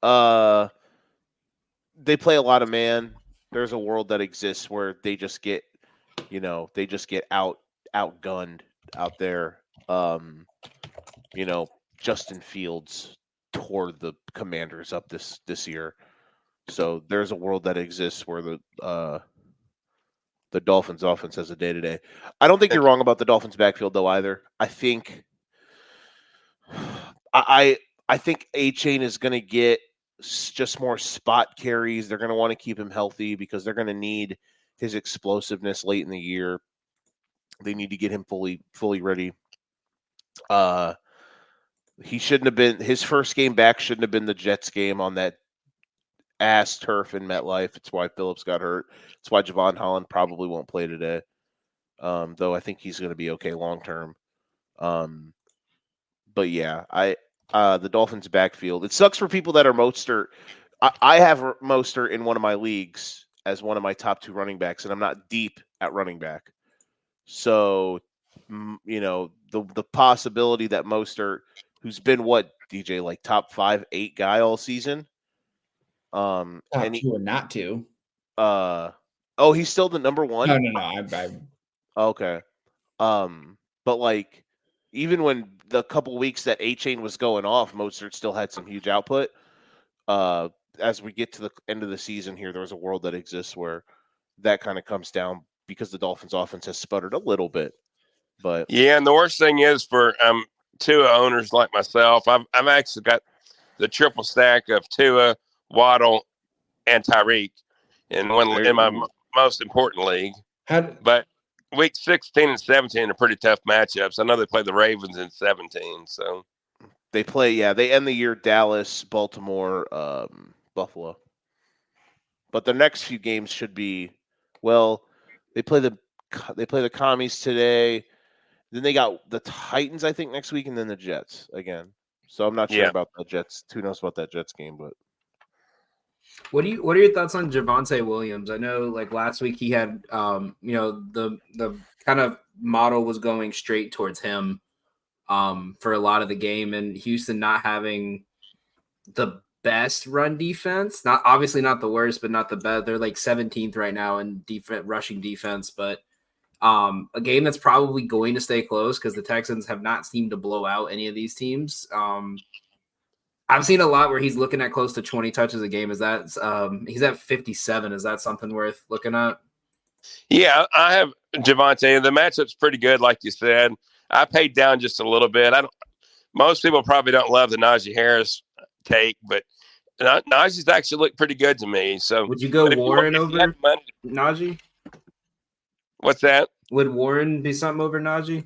They play a lot of man. There's a world that exists where they just get, outgunned out there. Justin Fields tore the Commanders up this year. So there's a world that exists where the Dolphins offense has a day-to-day. I don't think you're wrong about the Dolphins backfield though either. I think A-Chain is going to get just more spot carries. They're going to want to keep him healthy because they're going to need his explosiveness late in the year. They need to get him fully ready. He shouldn't have been. His first game back shouldn't have been the Jets game on that ass turf in MetLife. It's why Phillips got hurt. It's why Javon Holland probably won't play today. Though I think he's going to be okay long term. But yeah, the Dolphins backfield. It sucks for people that are Mostert. I have Mostert in one of my leagues as one of my top 2 running backs, and I'm not deep at running back. So, the possibility that Mostert, who's been DJ, like top 5, 8 guy all season. Top 2 or not 2. He's still the number 1? No. Okay. But like, even when the couple weeks that A-Chain was going off, Mostert still had some huge output. As we get to the end of the season here, there's a world that exists where that kind of comes down because the Dolphins offense has sputtered a little bit. But yeah, and the worst thing is for Tua owners like myself, I've actually got the triple stack of Tua, Waddle, and Tyreek in my most important league. But week 16 and 17 are pretty tough matchups. I know they play the Ravens in 17, so they play. Yeah, they end the year Dallas, Baltimore, Buffalo. But the next few games should be They play the Commies today. Then they got the Titans, I think, next week, and then the Jets again. So I'm not sure about the Jets. Who knows about that Jets game? But what are your thoughts on Javonte Williams? I know, like last week, he had the kind of model was going straight towards him for a lot of the game, and Houston not having the best run defense. Obviously not the worst, but not the best. They're like 17th right now in rushing defense, but a game that's probably going to stay close because the Texans have not seemed to blow out any of these teams. I've seen a lot where he's looking at close to 20 touches a game. Is that he's at 57? Is that something worth looking at? Yeah, I have Javonte. The matchup's pretty good, like you said. I paid down just a little bit. Most people probably don't love the Najee Harris take, but Najee's actually looked pretty good to me. So would you go Warren over Najee? What's that? Would Warren be something over Najee?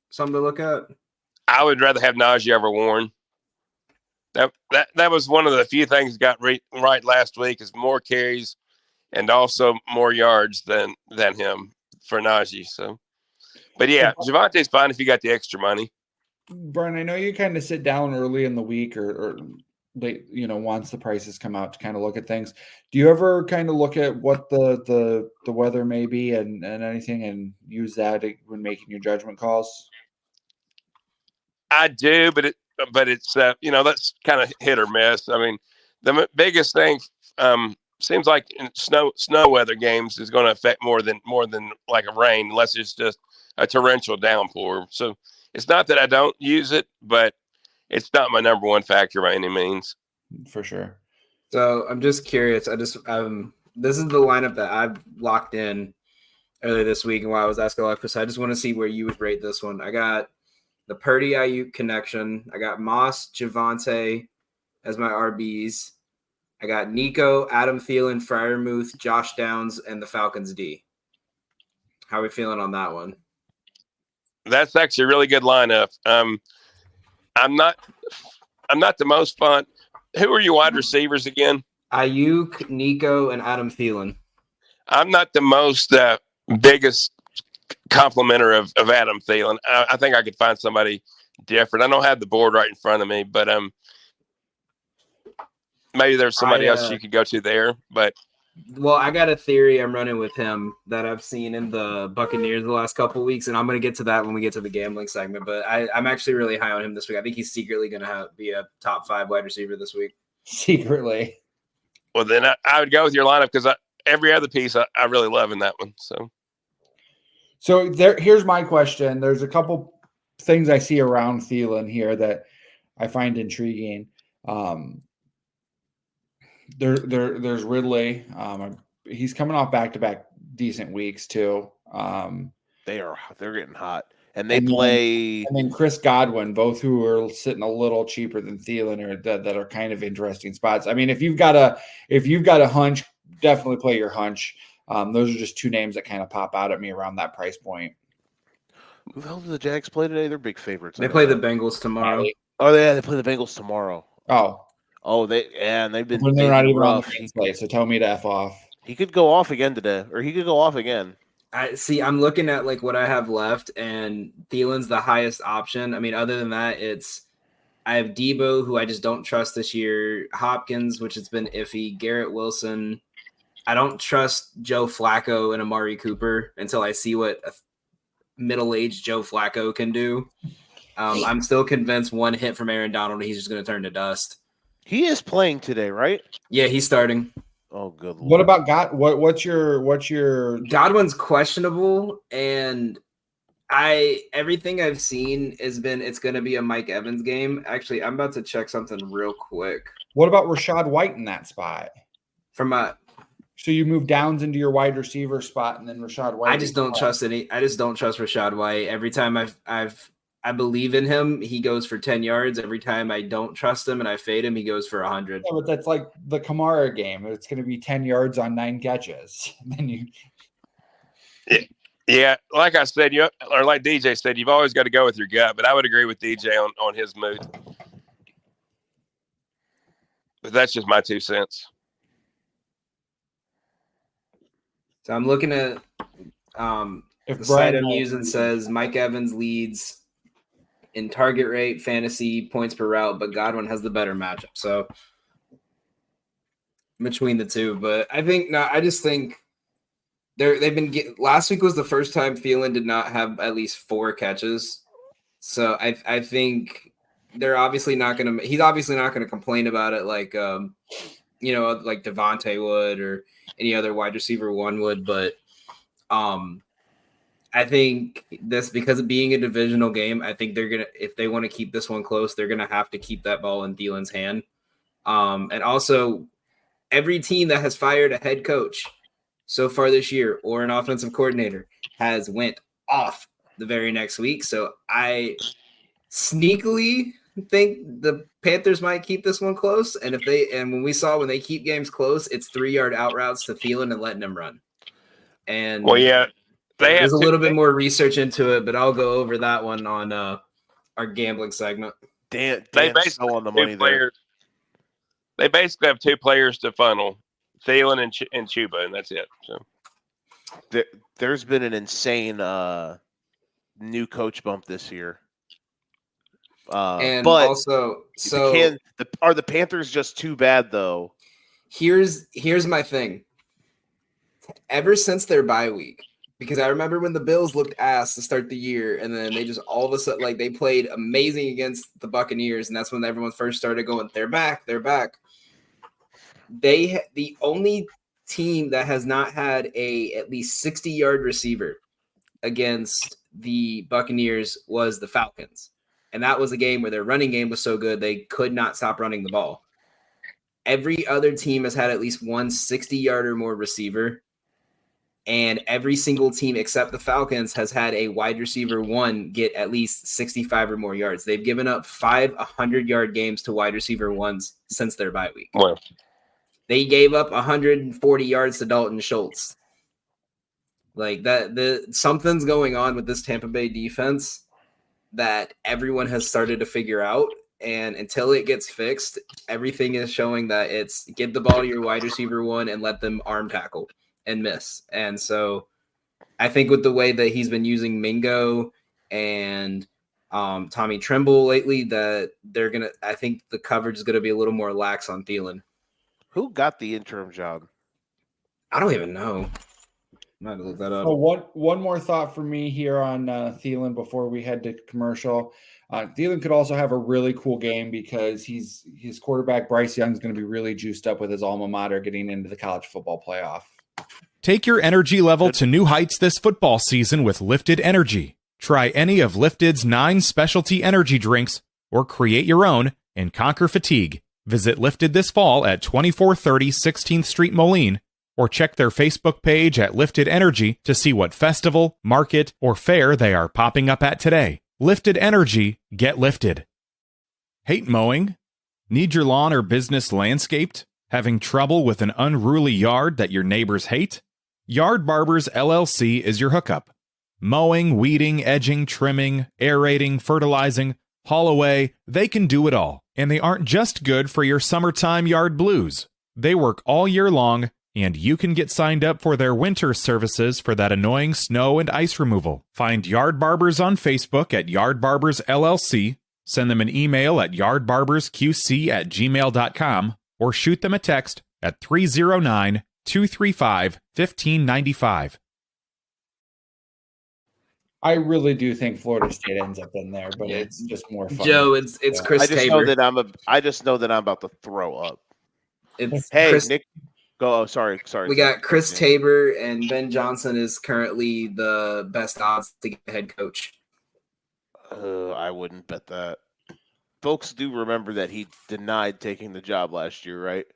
Something to look at? I would rather have Najee over Warren. That was one of the few things got right last week is more carries and also more yards than him for Najee. So, but yeah, Javonte's fine if you got the extra money. Brian, I know you kind of sit down early in the week or late, once the prices come out to kind of look at things. Do you ever kind of look at what the weather may be and anything and use that when making your judgment calls? I do, but it's that's kind of hit or miss. I mean, the biggest thing seems like in snow weather games is going to affect more than like a rain, unless it's just a torrential downpour. So it's not that I don't use it, but it's not my number one factor by any means. For sure. So I'm just curious. This is the lineup that I've locked in earlier this week, and while I was asking Alexis, I just want to see where you would rate this one. I got the Purdy Ayuk connection. I got Moss, Javante as my RBs. I got Nico, Adam Thielen, Freiermuth, Josh Downs, and the Falcons D. How are we feeling on that one? That's actually a really good lineup. I'm not the most fun. Who are your wide receivers again? Ayuk, Nico, and Adam Thielen. I'm not the most biggest complimenter of Adam Thielen. I think I could find somebody different. I don't have the board right in front of me, but maybe there's somebody else you could go to there. But well, I got a theory I'm running with him that I've seen in the Buccaneers the last couple of weeks, and I'm going to get to that when we get to the gambling segment. But I'm actually really high on him this week. I think he's secretly going to be a top 5 wide receiver this week. Secretly. Well, then I would go with your lineup because every other piece I really love in that one. So here's my question. There's a couple things I see around Thielen here that I find intriguing. There's Ridley. He's coming off back-to-back decent weeks too. They're getting hot, and play. And then Chris Godwin, both who are sitting a little cheaper than Thielen, or that are kind of interesting spots. I mean, if you've got a hunch, definitely play your hunch. Those are just two names that kind of pop out at me around that price point. Who the hell do the Jags play today? They're big favorites. They play the Bengals tomorrow. Oh, yeah, they play the Bengals tomorrow. Oh, they've been. When they're not even rough. On the play, so tell me to F off. He could go off again today, or he could go off again. I'm looking at like what I have left, and Thielen's the highest option. I mean, other than that, I have Debo, who I just don't trust this year. Hopkins, which has been iffy. Garrett Wilson. I don't trust Joe Flacco and Amari Cooper until I see what a middle-aged Joe Flacco can do. I'm still convinced one hit from Aaron Donald, he's just going to turn to dust. He is playing today, right? Yeah, he's starting. Oh, good Lord. What about what's your Godwin's questionable, and everything I've seen has been it's going to be a Mike Evans game. Actually, I'm about to check something real quick. What about Rashad White in that spot? So you move Downs into your wide receiver spot, and then Rashad White. I just don't trust Rashad White. Every time I believe in him, he goes for 10 yards. Every time I don't trust him and I fade him, he goes for 100. Yeah, but that's like the Kamara game. It's going to be 10 yards on 9 catches. Yeah, like I said, or like DJ said, you've always got to go with your gut. But I would agree with DJ on his mood. But that's just my 2 cents. So I'm looking at the site I'm using says Mike Evans leads in target rate, fantasy, points per route, but Godwin has the better matchup. So between the two, but I just think they've been getting. Last week was the first time Thielen did not have at least 4 catches. So I think they're obviously not going to. He's obviously not going to complain about it like like Devontae would or any other wide receiver one would, but I think this, because of being a divisional game, I think they're going to, if they want to keep this one close, they're going to have to keep that ball in Thielen's hand. And also, every team that has fired a head coach so far this year or an offensive coordinator has went off the very next week. So I sneakily think the Panthers might keep this one close. And when they keep games close, it's 3-yard out routes to Thielen and letting them run. And well, yeah. There's a little bit more research into it, but I'll go over that one on our gambling segment. They basically on the money there. They basically have 2 players to funnel, Thielen and Chuba, and that's it. So there's been an insane new coach bump this year. And but also, are the Panthers just too bad though? Here's my thing. Ever since their bye week, because I remember when the Bills looked ass to start the year, and then they just all of a sudden, like, they played amazing against the Buccaneers, and that's when everyone first started going, they're back. The only team that has not had a at least 60-yard receiver against the Buccaneers was the Falcons. And that was a game where their running game was so good they could not stop running the ball. Every other team has had at least one 60-yard or more receiver. And every single team except the Falcons has had a wide receiver one get at least 65 or more yards. They've given up 5 100-yard games to wide receiver ones since their bye week. Well, They gave up 140 yards to Dalton Schultz. Like that, something's going on with this Tampa Bay defense that everyone has started to figure out. And until it gets fixed, everything is showing that it's get the ball to your wide receiver one and let them arm tackle and miss. And so I think with the way that he's been using Mingo and Tommy Tremble lately, that I think the coverage is going to be a little more lax on Thielen. Who got the interim job? I don't even know. I'm going to look that up. Oh, one more thought for me here on Thielen before we head to commercial. Thielen could also have a really cool game because his quarterback Bryce Young is going to be really juiced up with his alma mater getting into the college football playoff. Take your energy level to new heights this football season with Lifted Energy. Try any of Lifted's 9 specialty energy drinks or create your own and conquer fatigue. Visit Lifted this fall at 2430 16th Street, Moline, or check their Facebook page at Lifted Energy to see what festival, market, or fair they are popping up at today. Lifted Energy, get lifted. Hate mowing? Need your lawn or business landscaped? Having trouble with an unruly yard that your neighbors hate? Yard Barbers LLC is your hookup. Mowing, weeding, edging, trimming, aerating, fertilizing, haul away, they can do it all. And they aren't just good for your summertime yard blues. They work all year long, and you can get signed up for their winter services for that annoying snow and ice removal. Find Yard Barbers on Facebook at Yard Barbers LLC, send them an email at yardbarbersqc@gmail.com, or shoot them a text at 309-235-1595. I really do think Florida State ends up in there, but it's just more fun. Joe, it's Chris Tabor. I just know that I'm about to throw up. Hey, Nick. Go. Oh, sorry. We got Chris Tabor, and Ben Johnson is currently the best odds to get head coach. I wouldn't bet that. Folks do remember that he denied taking the job last year, right?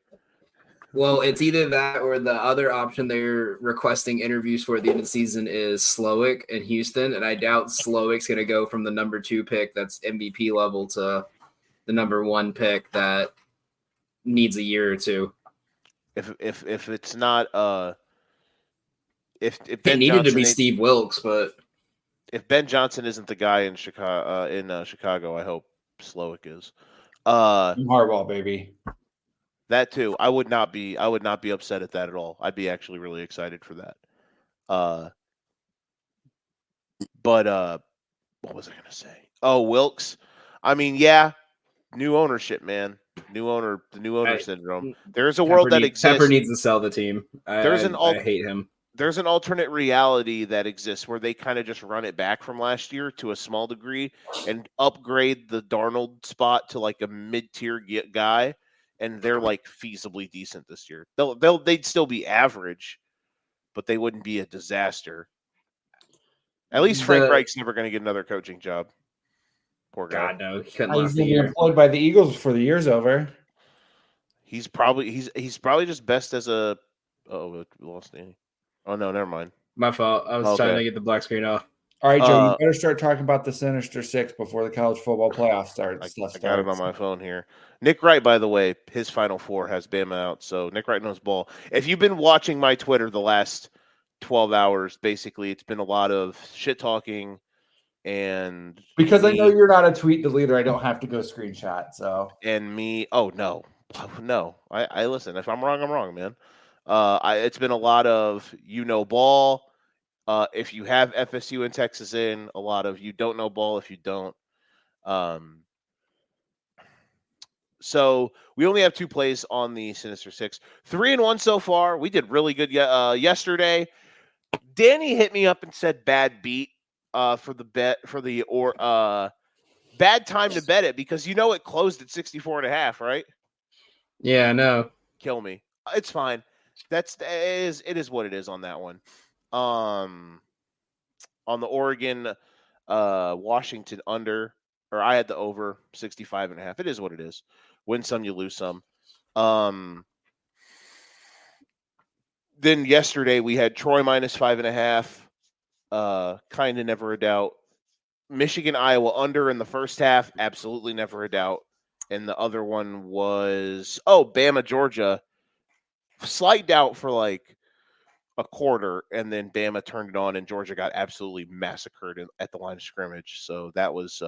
Well, it's either that or the other option they're requesting interviews for at the end of the season is Slowick in Houston, and I doubt Slowick's going to go from the number 2 pick that's MVP level to the number 1 pick that needs a year or two. If it's not if it Ben needed Johnson to be Steve Wilkes, but if Ben Johnson isn't the guy in Chicago, I hope Slowick is. Harbaugh, baby. That too. I would not be upset at that at all. I'd be actually really excited for that. But what was I going to say? Oh, Wilkes. I mean, yeah, new ownership, man. The new owner syndrome. There's a world that exists. Pepper needs to sell the team. I hate him. There's an alternate reality that exists where they kind of just run it back from last year to a small degree and upgrade the Darnold spot to like a mid-tier guy, and they're like feasibly decent this year. They'd still be average, but they wouldn't be a disaster. At least Frank Reich's never going to get another coaching job. Poor guy. God, no, he couldn't He's last a going to year. get employed by the Eagles before the year's over. He's probably just best as a. Oh, we lost Danny. Oh no, never mind. My fault. I was trying to get the black screen off. All right, Joe, you better start talking about the Sinister Six before the college football playoff starts. I got it on my phone here. Nick Wright, by the way, his Final Four has Bama out, so Nick Wright knows ball. If you've been watching my Twitter the last 12 hours, basically, it's been a lot of shit talking and because I know you're not a tweet deleter, I don't have to go screenshot. So oh no. I listen. If I'm wrong, I'm wrong, man. It's been a lot of ball. If you have FSU and Texas in, a lot of you don't know ball if you don't. So we only have 2 plays on the Sinister Six. 3-1 so far. We did really good yesterday. Danny hit me up and said bad beat for the bet for the bad time to bet it because it closed at 64.5, right? Yeah, I know. Kill me. It's fine. It is what it is on that one. On the Oregon Washington under, or I had the over 65.5. It is what it is. Win some, you lose some. Then yesterday we had Troy minus 5.5. Kind of never a doubt. Michigan, Iowa under in the first half, absolutely never a doubt. And the other one was Bama, Georgia. Slight doubt for like a quarter, and then Bama turned it on, and Georgia got absolutely massacred at the line of scrimmage. So that was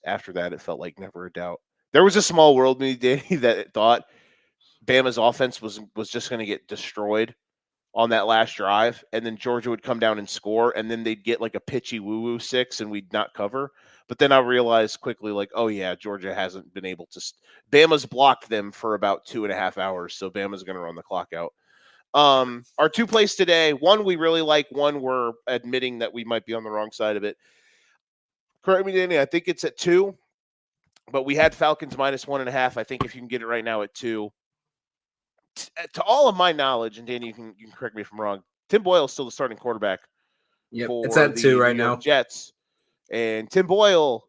after that. It felt like never a doubt. There was a small world me day that thought Bama's offense was just going to get destroyed on that last drive, and then Georgia would come down and score, and then they'd get like a pitchy woo-woo 6, and we'd not cover. But then I realized quickly, like, oh yeah, Georgia hasn't been able to. Bama's blocked them for about 2.5 hours, so Bama's going to run the clock out. Our two plays today, one we really like, one we're admitting that we might be on the wrong side of it. Correct me, Danny, I think it's at 2, but we had Falcons minus 1.5. I think if you can get it right now at 2. To all of my knowledge, and Danny, you can correct me if I'm wrong, Tim Boyle is still the starting quarterback. Yep, for it's at the 2 right New York now. Jets. And Tim Boyle,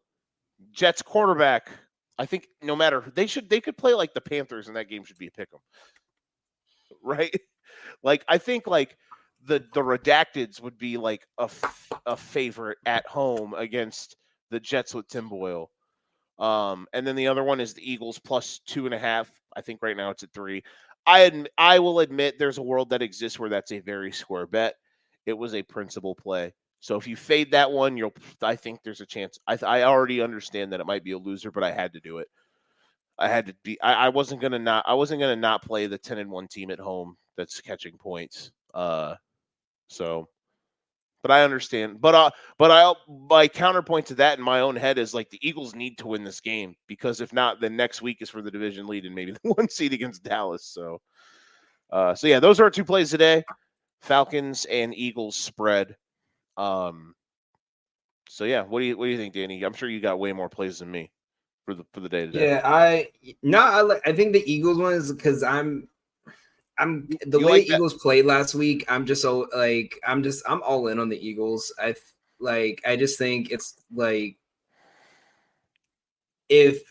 Jets quarterback, I think no matter they could play like the Panthers, and that game should be a pick 'em. Right? Like I think like the Redacteds would be like a favorite at home against the Jets with Tim Boyle. And then the other one is the Eagles plus 2.5. I think right now it's at 3. I will admit there's a world that exists where that's a very square bet. It was a principal play. So if you fade that one, I think there's a chance. I already understand that it might be a loser, but I had to do it. I had to be. I wasn't gonna not play the 10-1 team at home that's catching points. So, but I understand. But my counterpoint to that in my own head is like the Eagles need to win this game because if not, then next week is for the division lead and maybe the 1 seed against Dallas. So yeah, those are our 2 plays today: Falcons and Eagles spread. So yeah, what do you think, Danny? I'm sure you got way more plays than me for the day today. Yeah, I think the Eagles one is because I'm the You way like the that? Eagles played last week. I'm all in on the Eagles. I just think it's like if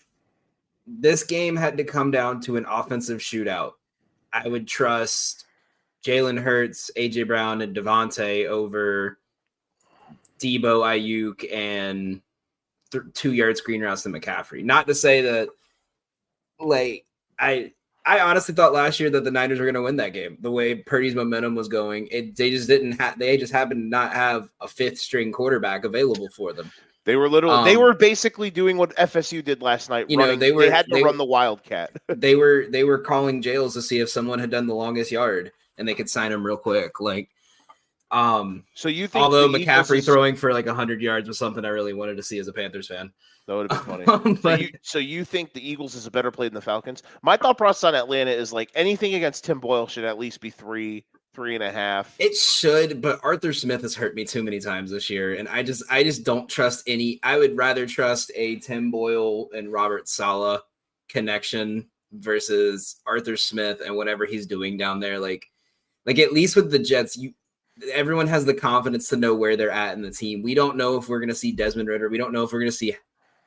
this game had to come down to an offensive shootout, I would trust Jalen Hurts, AJ Brown, and Devontae over Debo, Ayuk, and 2-yard screen routes to McCaffrey. Not to say that, like, I honestly thought last year that the Niners were going to win that game. The way Purdy's momentum was going, they just happened to not have a 5th string quarterback available for them. They were they were basically doing what FSU did last night. They had to run the Wildcat. they were calling jails to see if someone had done the longest yard and they could sign him real quick. Like, so you think although McCaffrey throwing for like 100 yards was something I really wanted to see as a Panthers fan. That would have been funny. So you think the Eagles is a better play than the Falcons? My thought process on Atlanta is like anything against Tim Boyle should at least be 3.5. It should, but Arthur Smith has hurt me too many times this year, and I just don't trust any. I would rather trust a Tim Boyle and Robert Saleh connection versus Arthur Smith and whatever he's doing down there. Like at least with the Jets, everyone has the confidence to know where they're at in the team. We don't know if we're going to see Desmond Ridder. We don't know if we're going to see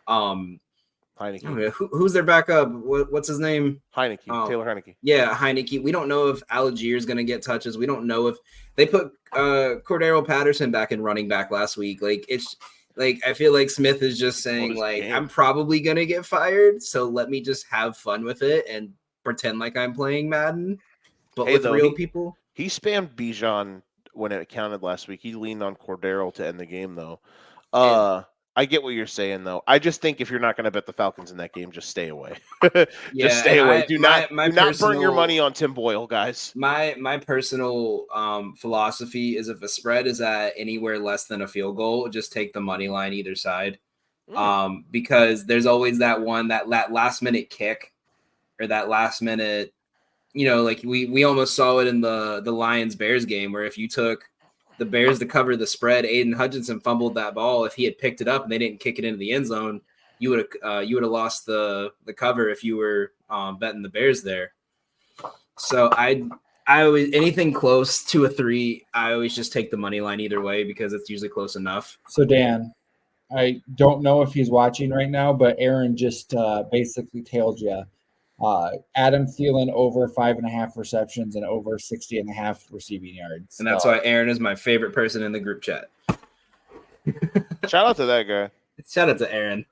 Heineke. Who's their backup? What's his name? Heineke. Taylor Heineke. Yeah, Heineke. We don't know if Algier is going to get touches. We don't know if they put Cordero Patterson back in running back last week. Like it's like I feel like Smith is just saying like I'm probably going to get fired, so let me just have fun with it and pretend like I'm playing Madden, but with real people. He spammed Bijan when it counted last week. He leaned on Cordero to end the game though. I get what you're saying, though. I just think if you're not going to bet the Falcons in that game, just stay away. Just stay away. Do not burn your money on Tim Boyle, guys. My personal philosophy is if a spread is at anywhere less than a field goal, just take the money line either side. Because there's always that last minute kick or that last minute like we almost saw it in the Lions Bears game where if you took the Bears to cover the spread, Aiden Hutchinson fumbled that ball. If he had picked it up and they didn't kick it into the end zone, you would have lost the cover if you were betting the Bears there. So I always, anything close to a 3, I always just take the money line either way because it's usually close enough. So Dan, I don't know if he's watching right now, but Aaron just basically tailed you. Adam Thielen over 5.5 receptions and over 60.5 receiving yards. And that's why Aaron is my favorite person in the group chat. Shout out to that guy. Shout out to Aaron.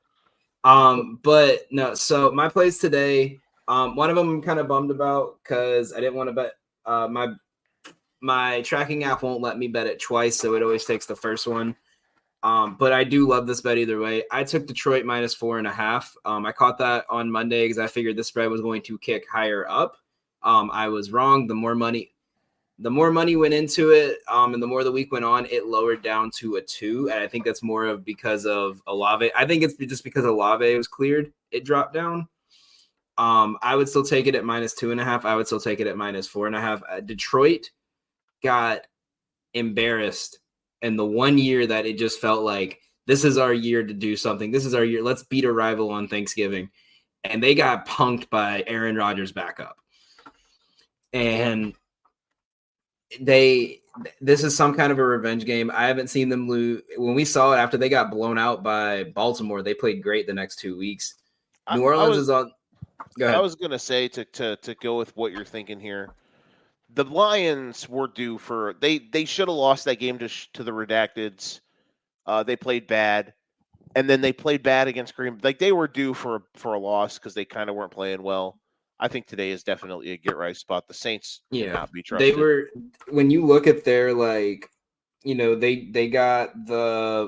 But no, so my plays today, one of them I'm kind of bummed about because I didn't want to bet. My tracking app won't let me bet it twice, so it always takes the first one. But I do love this bet either way. I took Detroit minus 4.5. I caught that on Monday because I figured the spread was going to kick higher up. I was wrong. The more money went into it, and the more the week went on, it lowered down to a 2. And I think that's more of because of Olave. I think it's just because Olave was cleared, it dropped down. I would still take it at minus 2.5. I would still take it at minus 4.5. Detroit got embarrassed in the 1 year that it just felt like this is our year to do something. This is our year. Let's beat a rival on Thanksgiving. And they got punked by Aaron Rodgers' backup. And this is some kind of a revenge game. I haven't seen them lose. When we saw it after they got blown out by Baltimore, they played great the next 2 weeks. New Orleans is on. Go ahead. I was going to say to go with what you're thinking here. The Lions were due for they should have lost that game to the Redacteds. They played bad, and then they played bad against Green. Like they were due for a loss because they kind of weren't playing well. I think today is definitely a get right spot. The Saints cannot be trusted. They were, when you look at their they got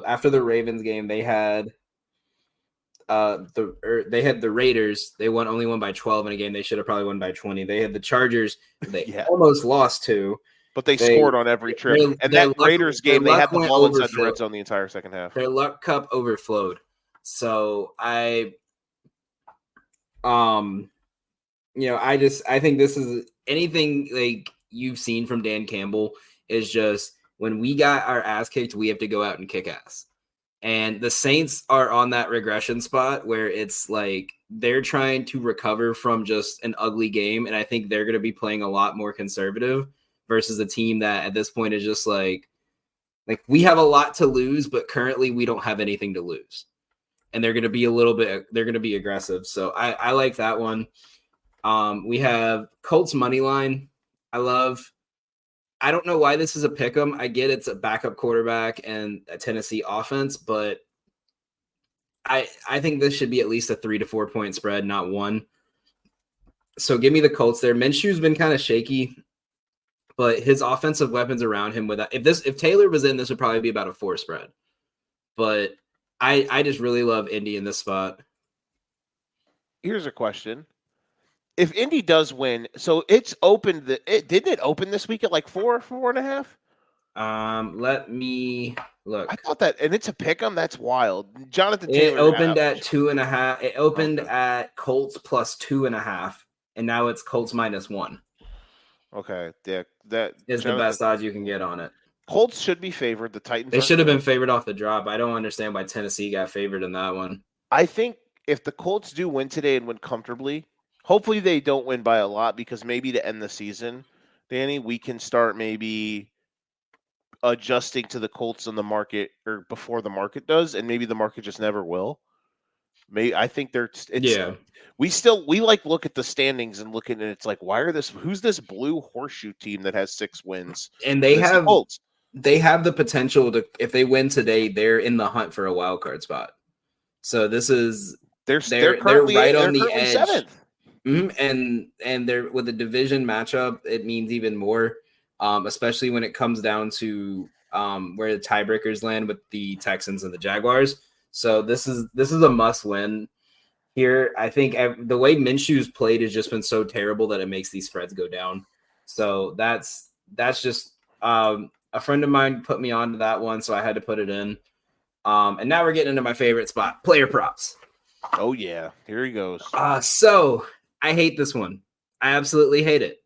after the Ravens game they had they had the Raiders. They only won by 12 in a game they should have probably won by 20. They had the Chargers. They almost lost to, but they scored on every trip. And that Raiders game, they had the ball inside the red zone the entire second half. Their luck cup overflowed. So I think this is anything like you've seen from Dan Campbell is just when we got our ass kicked, we have to go out and kick ass. And the Saints are on that regression spot where it's like they're trying to recover from just an ugly game. And I think they're going to be playing a lot more conservative versus a team that at this point is just like we have a lot to lose, but currently we don't have anything to lose. And they're going to be they're going to be aggressive. So I like that one. We have Colts money line. I don't know why this is a pick 'em. I get it's a backup quarterback and a Tennessee offense, but I think this should be at least a 3 to 4 point spread, not 1. So give me the Colts there. Minshew's been kind of shaky, but his offensive weapons around him if Taylor was in, this would probably be about a 4 spread. But I just really love Indy in this spot. Here's a question. If Indy does win, so it's opened. Didn't it open this week at like 4.5? Let me look. I thought that, and it's a pick 'em. That's wild. Jonathan Taylor. It opened at 2.5. It opened at Colts plus 2.5, and now it's Colts minus 1. Okay, yeah, that is the best odds you can get on it. Colts should be favored. The Titans. They should have been favored off the drop. I don't understand why Tennessee got favored in that one. I think if the Colts do win today and win comfortably. Hopefully they don't win by a lot because maybe to end the season, Danny, we can start maybe adjusting to the Colts in the market or before the market does, and maybe the market just never will. I think we look at the standings and look at it. It's like, who's this blue horseshoe team that has 6 wins? And they have the potential to, if they win today, they're in the hunt for a wild card spot. So this is they're right on the edge. 7th. Mm-hmm. And they're with the division matchup, it means even more, especially when it comes down to where the tiebreakers land with the Texans and the Jaguars. So this is a must win here. I think the way Minshew's played has just been so terrible that it makes these spreads go down. So that's just a friend of mine put me onto that one, so I had to put it in. And now we're getting into my favorite spot, player props. Oh yeah, here he goes. So I hate this one. I absolutely hate it.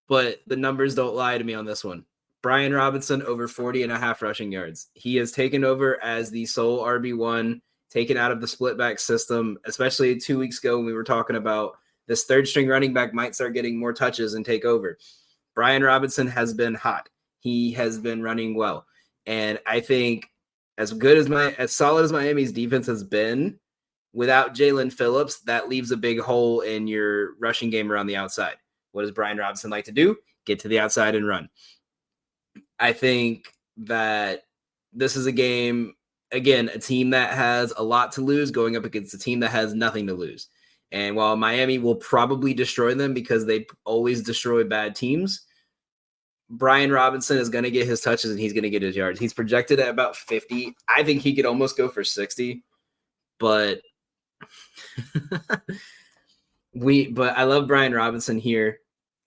but the numbers don't lie to me on this one. Brian Robinson over 40.5 rushing yards. He has taken over as the sole RB1, taken out of the split back system, especially 2 weeks ago when we were talking about this third string running back might start getting more touches and take over. Brian Robinson has been hot. He has been running well. And I think as solid as Miami's defense has been, without Jalen Phillips, that leaves a big hole in your rushing game around the outside. What does Brian Robinson like to do? Get to the outside and run. I think that this is a game, again, a team that has a lot to lose going up against a team that has nothing to lose. And while Miami will probably destroy them because they always destroy bad teams, Brian Robinson is going to get his touches and he's going to get his yards. He's projected at about 50. I think he could almost go for 60, but I love Brian Robinson here.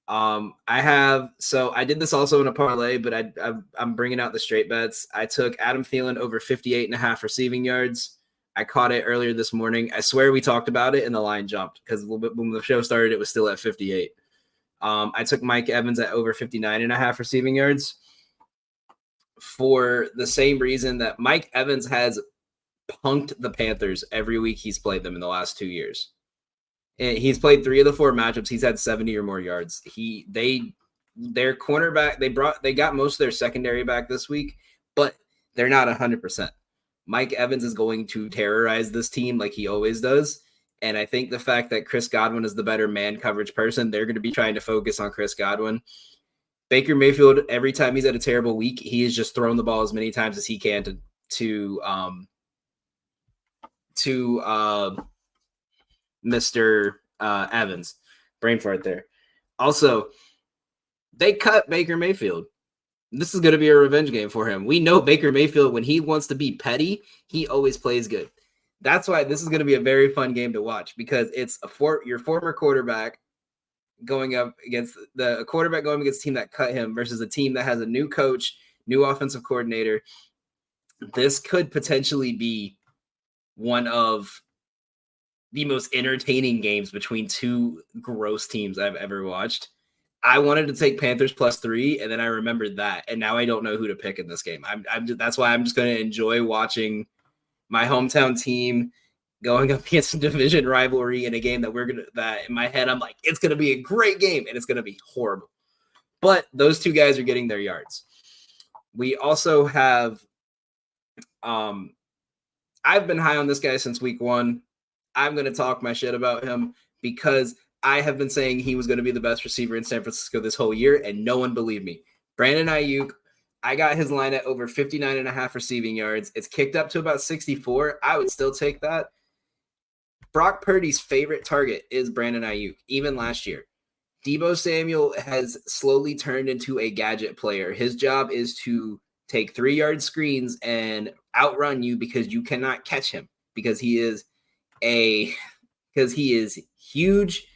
I did this also in a parlay, but I'm bringing out the straight bets. I took Adam Thielen over 58.5 receiving yards. I caught it earlier this morning. I swear we talked about it and the line jumped because when the show started, it was still at 58. I took Mike Evans at over 59.5 receiving yards for the same reason that Mike Evans has punked the Panthers every week he's played them in the last 2 years. And he's played 3 of the 4 matchups. He's had 70 or more yards. Their cornerback, they got most of their secondary back this week, but they're not 100%. Mike Evans is going to terrorize this team like he always does. And I think the fact that Chris Godwin is the better man coverage person, they're going to be trying to focus on Chris Godwin. Baker Mayfield, every time he's had a terrible week, he is just throwing the ball as many times as he can to Mr. Evans. Brain fart there. Also, they cut Baker Mayfield. This is going to be a revenge game for him. We know Baker Mayfield, when he wants to be petty, he always plays good. That's why this is going to be a very fun game to watch because it's your former quarterback going up against a quarterback going against a team that cut him versus a team that has a new coach, new offensive coordinator. This could potentially be one of the most entertaining games between 2 gross teams I've ever watched. I wanted to take Panthers +3, and then I remembered that, and now I don't know who to pick in this game. That's why I'm just going to enjoy watching my hometown team going up against a division rivalry in a game that in my head I'm like, it's going to be a great game, and it's going to be horrible. But those 2 guys are getting their yards. We also have I've been high on this guy since week 1. I'm going to talk my shit about him because I have been saying he was going to be the best receiver in San Francisco this whole year, and no one believed me. Brandon Ayuk, I got his line at over 59.5 receiving yards. It's kicked up to about 64. I would still take that. Brock Purdy's favorite target is Brandon Ayuk, even last year. Deebo Samuel has slowly turned into a gadget player. His job is to take 3-yard screens and outrun you because you cannot catch him because he is huge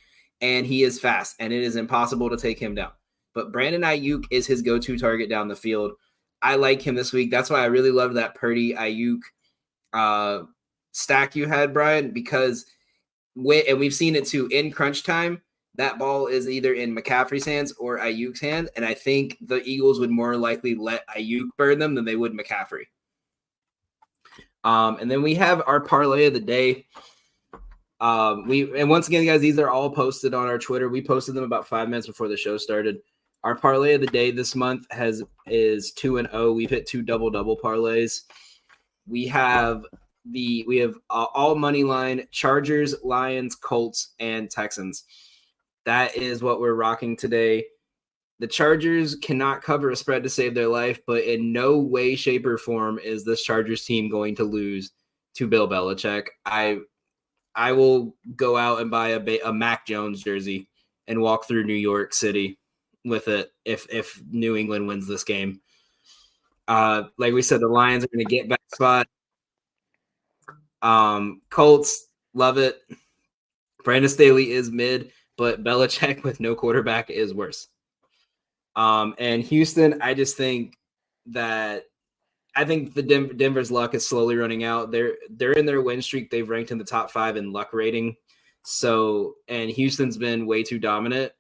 and he is fast, and it is impossible to take him down. But Brandon Ayuk is his go-to target down the field. I like him this week. That's why I really love that Purdy Ayuk stack you had, Brian, because and we've seen it too in crunch time. That ball is either in McCaffrey's hands or Ayuk's hand, and I think the Eagles would more likely let Ayuk burn them than they would McCaffrey. And then we have our parlay of the day. And once again, guys, these are all posted on our Twitter. We posted them about 5 minutes before the show started. Our parlay of the day this month is 2-0. We've hit 2 double-double parlays. We have all money line Chargers, Lions, Colts, and Texans. That is what we're rocking today. The Chargers cannot cover a spread to save their life, but in no way, shape, or form is this Chargers team going to lose to Bill Belichick. I will go out and buy a Mac Jones jersey and walk through New York City with it if New England wins this game. Like we said, the Lions are going to get back spot. Colts, love it. Brandon Staley is mid, but Belichick with no quarterback is worse. And Houston, I think the Denver's luck is slowly running out. They're in their win streak. They've ranked in the top 5 in luck rating. So, and Houston's been way too dominant.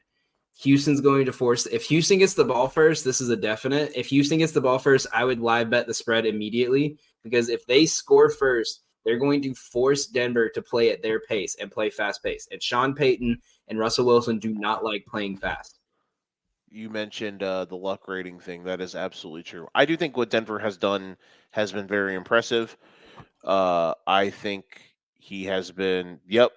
Houston's going to force. If Houston gets the ball first, this is a definite. If Houston gets the ball first, I would live bet the spread immediately because if they score first, they're going to force Denver to play at their pace and play fast pace. And Sean Payton and Russell Wilson do not like playing fast. You mentioned the luck rating thing. That is absolutely true. I do think what Denver has done has been very impressive. I think he has been. Yep.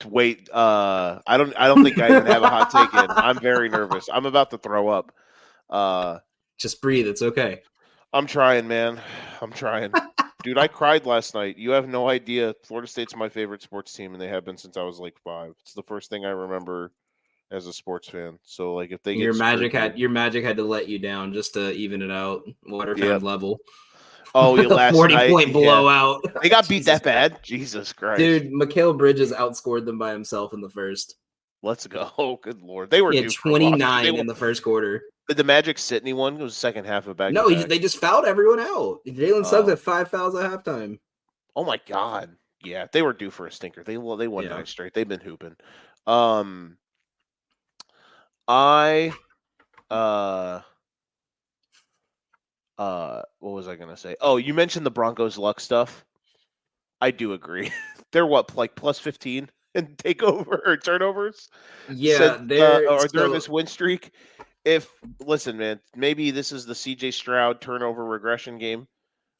Wait. I don't think I even have a hot take in. I'm very nervous. I'm about to throw up. Just breathe. It's okay. I'm trying, man. I'm trying. Dude, I cried last night. You have no idea. Florida State's my favorite sports team, and they have been since I was like 5. It's the first thing I remember as a sports fan. So, like, if they your get magic had to let you down just to even it out. Watertown level. Oh, you last 40-point blowout. They got beat that bad. Jesus Christ, dude! Mikal Bridges outscored them by himself in the first. Let's go. Oh, good Lord. They were due 29 in the first quarter. Did the Magic Sydney one? It was the second half of back. No, they just fouled everyone out. Jalen Suggs had 5 fouls at halftime. Oh my God. Yeah, they were due for a stinker. They won 9 straight. They've been hooping. What was I gonna say? Oh, you mentioned the Broncos luck stuff. I do agree. They're what, like plus 15 in takeover or turnovers? Yeah, during this win streak. Listen, man, maybe this is the CJ Stroud turnover regression game.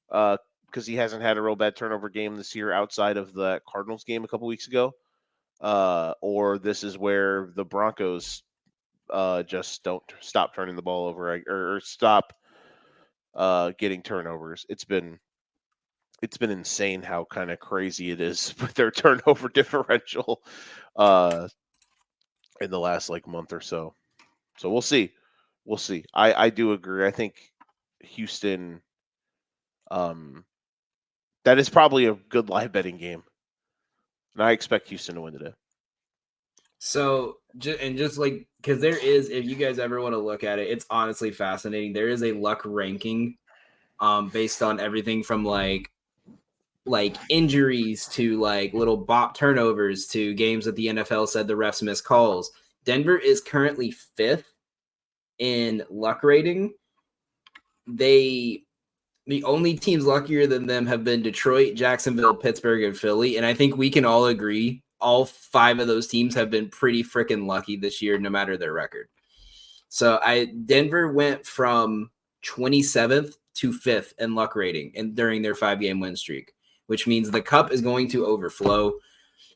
Because he hasn't had a real bad turnover game this year outside of the Cardinals game a couple weeks ago. Or this is where the Broncos just don't stop turning the ball over or stop getting turnovers. It's been insane how kind of crazy it is with their turnover differential in the last like month or so. So we'll see. I do agree. I think Houston that is probably a good live betting game. And I expect Houston to win today. So, just like, because there is, if you guys ever want to look at it, it's honestly fascinating. There is a luck ranking based on everything from like injuries to like little bop turnovers to games that the NFL said the refs missed calls. Denver is currently 5th in luck rating. The only teams luckier than them have been Detroit, Jacksonville, Pittsburgh, and Philly. And I think we can all agree all 5 of those teams have been pretty freaking lucky this year, no matter their record. So Denver went from 27th to 5th in luck rating and during their 5-game win streak, which means the cup is going to overflow.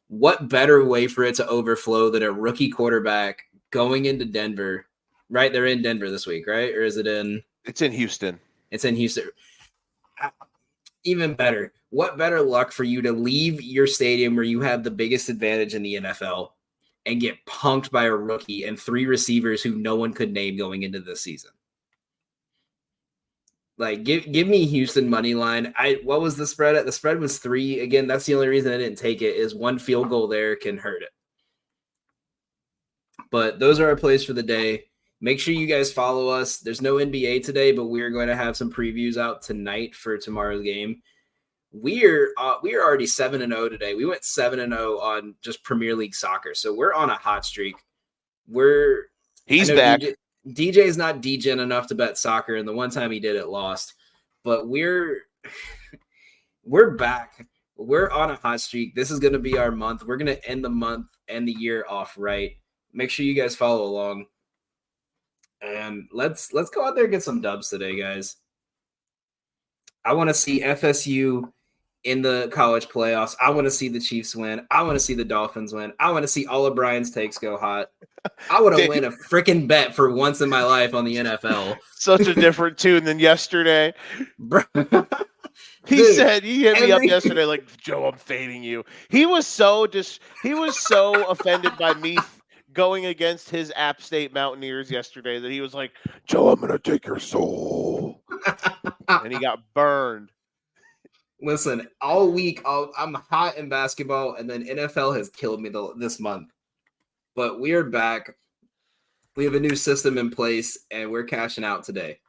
What better way for it to overflow than a rookie quarterback going into Denver? Right, they're in Denver this week, right? Or is it in? It's in Houston. It's in Houston. Even better. What better luck for you to leave your stadium where you have the biggest advantage in the NFL and get punked by a rookie and 3 receivers who no one could name going into this season? Like, give me Houston money line. What was the spread at? The spread was 3. Again, that's the only reason I didn't take it is 1 field goal there can hurt it. But those are our plays for the day. Make sure you guys follow us. There's no NBA today, but we're going to have some previews out tonight for tomorrow's game. We are already 7-0 today. We went 7-0 on just Premier League soccer, so we're on a hot streak. He's back. DJ's not DGen enough to bet soccer, and the one time he did it lost. But we're back. We're on a hot streak. This is going to be our month. We're going to end the month and the year off right. Make sure you guys follow along. And let's go out there and get some dubs today, guys. I want to see FSU in the college playoffs. I want to see the Chiefs win. I want to see the Dolphins win. I want to see all of Brian's takes go hot. I want to win a freaking bet for once in my life on the NFL. Such a different tune than yesterday. He hit me up yesterday like, Joe, I'm fading you. He was so offended by me going against his App State Mountaineers yesterday that he was like, Joe, I'm going to take your soul. And he got burned. Listen, all week, I'm hot in basketball, and then NFL has killed me this month. But we are back. We have a new system in place, and we're cashing out today.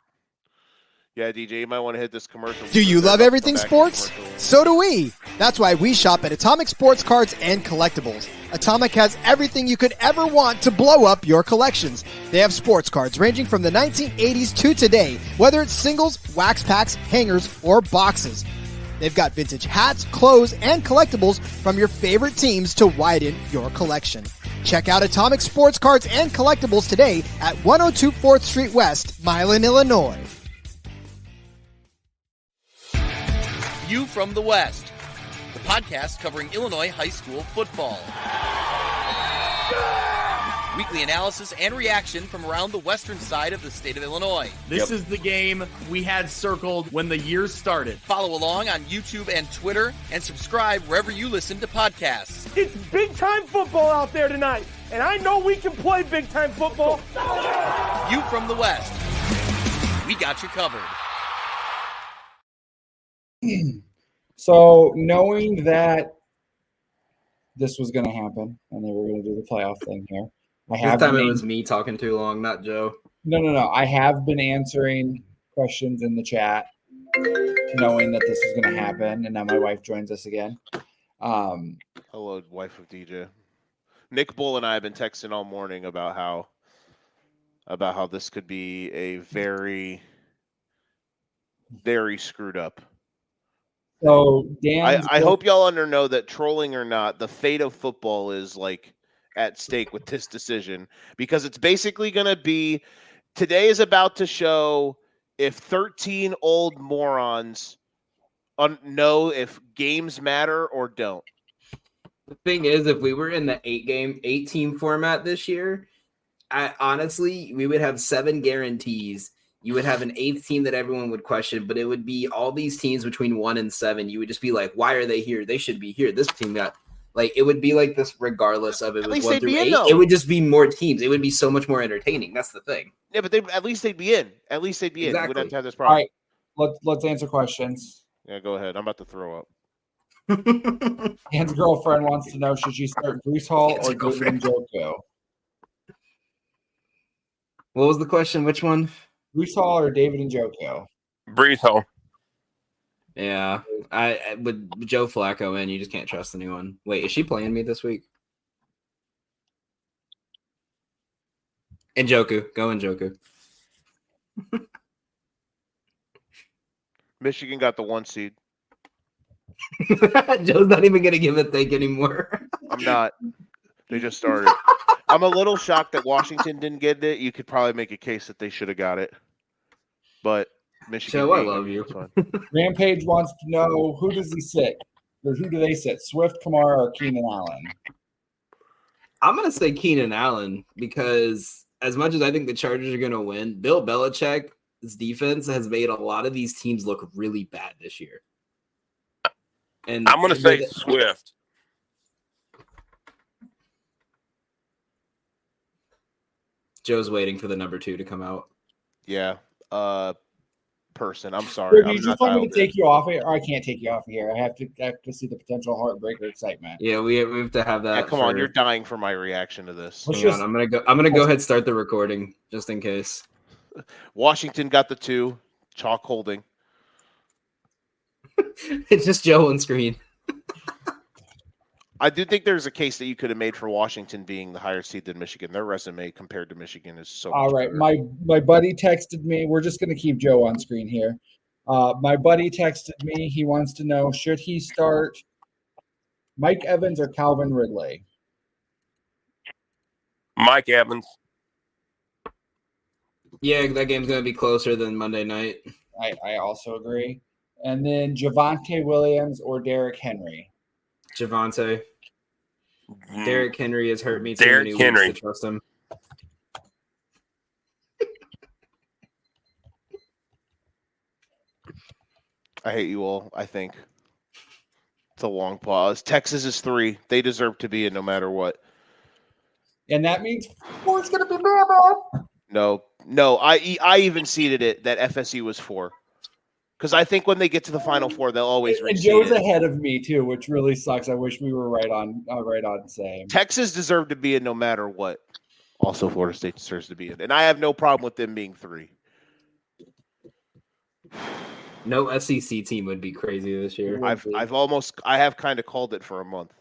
Yeah, DJ, you might want to hit this commercial. Do you love everything sports? So do we. That's why we shop at Atomic Sports Cards and Collectibles. Atomic has everything you could ever want to blow up your collections. They have sports cards ranging from the 1980s to today, whether it's singles, wax packs, hangers, or boxes. They've got vintage hats, clothes, and collectibles from your favorite teams to widen your collection. Check out Atomic Sports Cards and Collectibles today at 102 4th Street West, Milan, Illinois. View from the West, the podcast covering Illinois high school football. Weekly analysis and reaction from around the western side of the state of Illinois. This is the game we had circled when the year started. Follow along on YouTube and Twitter, and subscribe wherever you listen to podcasts. It's big-time football out there tonight, and I know we can play big-time football. View from the West. We got you covered. So knowing that this was going to happen and they were going to do the playoff thing here, This time it was me talking too long, not Joe. No. I have been answering questions in the chat, knowing that this was going to happen, and now my wife joins us again. Hello, wife of DJ. Nick Bull and I have been texting all morning about how this could be a very, very screwed up. So Dan, I hope y'all know that, trolling or not, the fate of football is like at stake with this decision, because it's basically going to be, today is about to show if 13 old morons know if games matter or don't. The thing is, if we were in the 8-team format this year, honestly, we would have 7 guarantees. You would have an 8th team that everyone would question, but it would be all these teams between 1 and 7. You would just be like, why are they here? They should be here. This team got, like, it would be like this regardless of it was 1 through 8. It would just be more teams. It would be so much more entertaining. That's the thing. Yeah, but at least they'd be in. At least they'd be in. We wouldn't have to have this all problem. right, let's answer questions. Yeah, go ahead. I'm about to throw up. Dan's girlfriend wants to know, should she start Brees Hall or David Njoku? What was the question? Which one? Brees Hall or David Njoku? Brees Hall. Yeah, I with Joe Flacco in, you just can't trust anyone. Wait, is she playing me this week? Njoku, go Njoku. Michigan got the 1 seed. Joe's not even gonna give a think anymore. I'm not. They just started. I'm a little shocked that Washington didn't get it. You could probably make a case that they should have got it, but Michigan. Joe, I love you. Rampage wants to know, who does he sit, or who do they sit? Swift, Kamara, or Keenan Allen? I'm gonna say Keenan Allen, because as much as I think the Chargers are gonna win, Bill Belichick's defense has made a lot of these teams look really bad this year. And I'm gonna say Swift. Joe's waiting for the number 2 to come out. Yeah. Person. I'm sorry. Do you just want me to take you off here? Or I can't take you off here. I have to see the potential heartbreaker excitement. Yeah, we have to have that. Yeah, come on, you're dying for my reaction to this. Hang on, I'm gonna go ahead and start the recording just in case. Washington got the 2. Chalk holding. It's just Joe on screen. I do think there's a case that you could have made for Washington being the higher seed than Michigan. Their resume compared to Michigan is so all much right. better. My buddy texted me. We're just going to keep Joe on screen here. My buddy texted me. He wants to know, should he start Mike Evans or Calvin Ridley? Mike Evans. Yeah, that game's going to be closer than Monday night. I also agree. And then Javonte Williams or Derrick Henry? Javonte. Derrick Henry has hurt me too Derrick many Henry. weeks to trust him. I hate you all, I think. It's a long pause. Texas is 3. They deserve to be in no matter what. And that means 4 is going to be Bama. No. I even seeded it that FSU was 4. Because I think when they get to the Final Four, they'll always and Joe's ahead of me too, which really sucks. I wish we were right on same. Texas deserved to be in no matter what. Also, Florida State deserves to be in. And I have no problem with them being 3. No SEC team would be crazy this year. I have kind of called it for a month.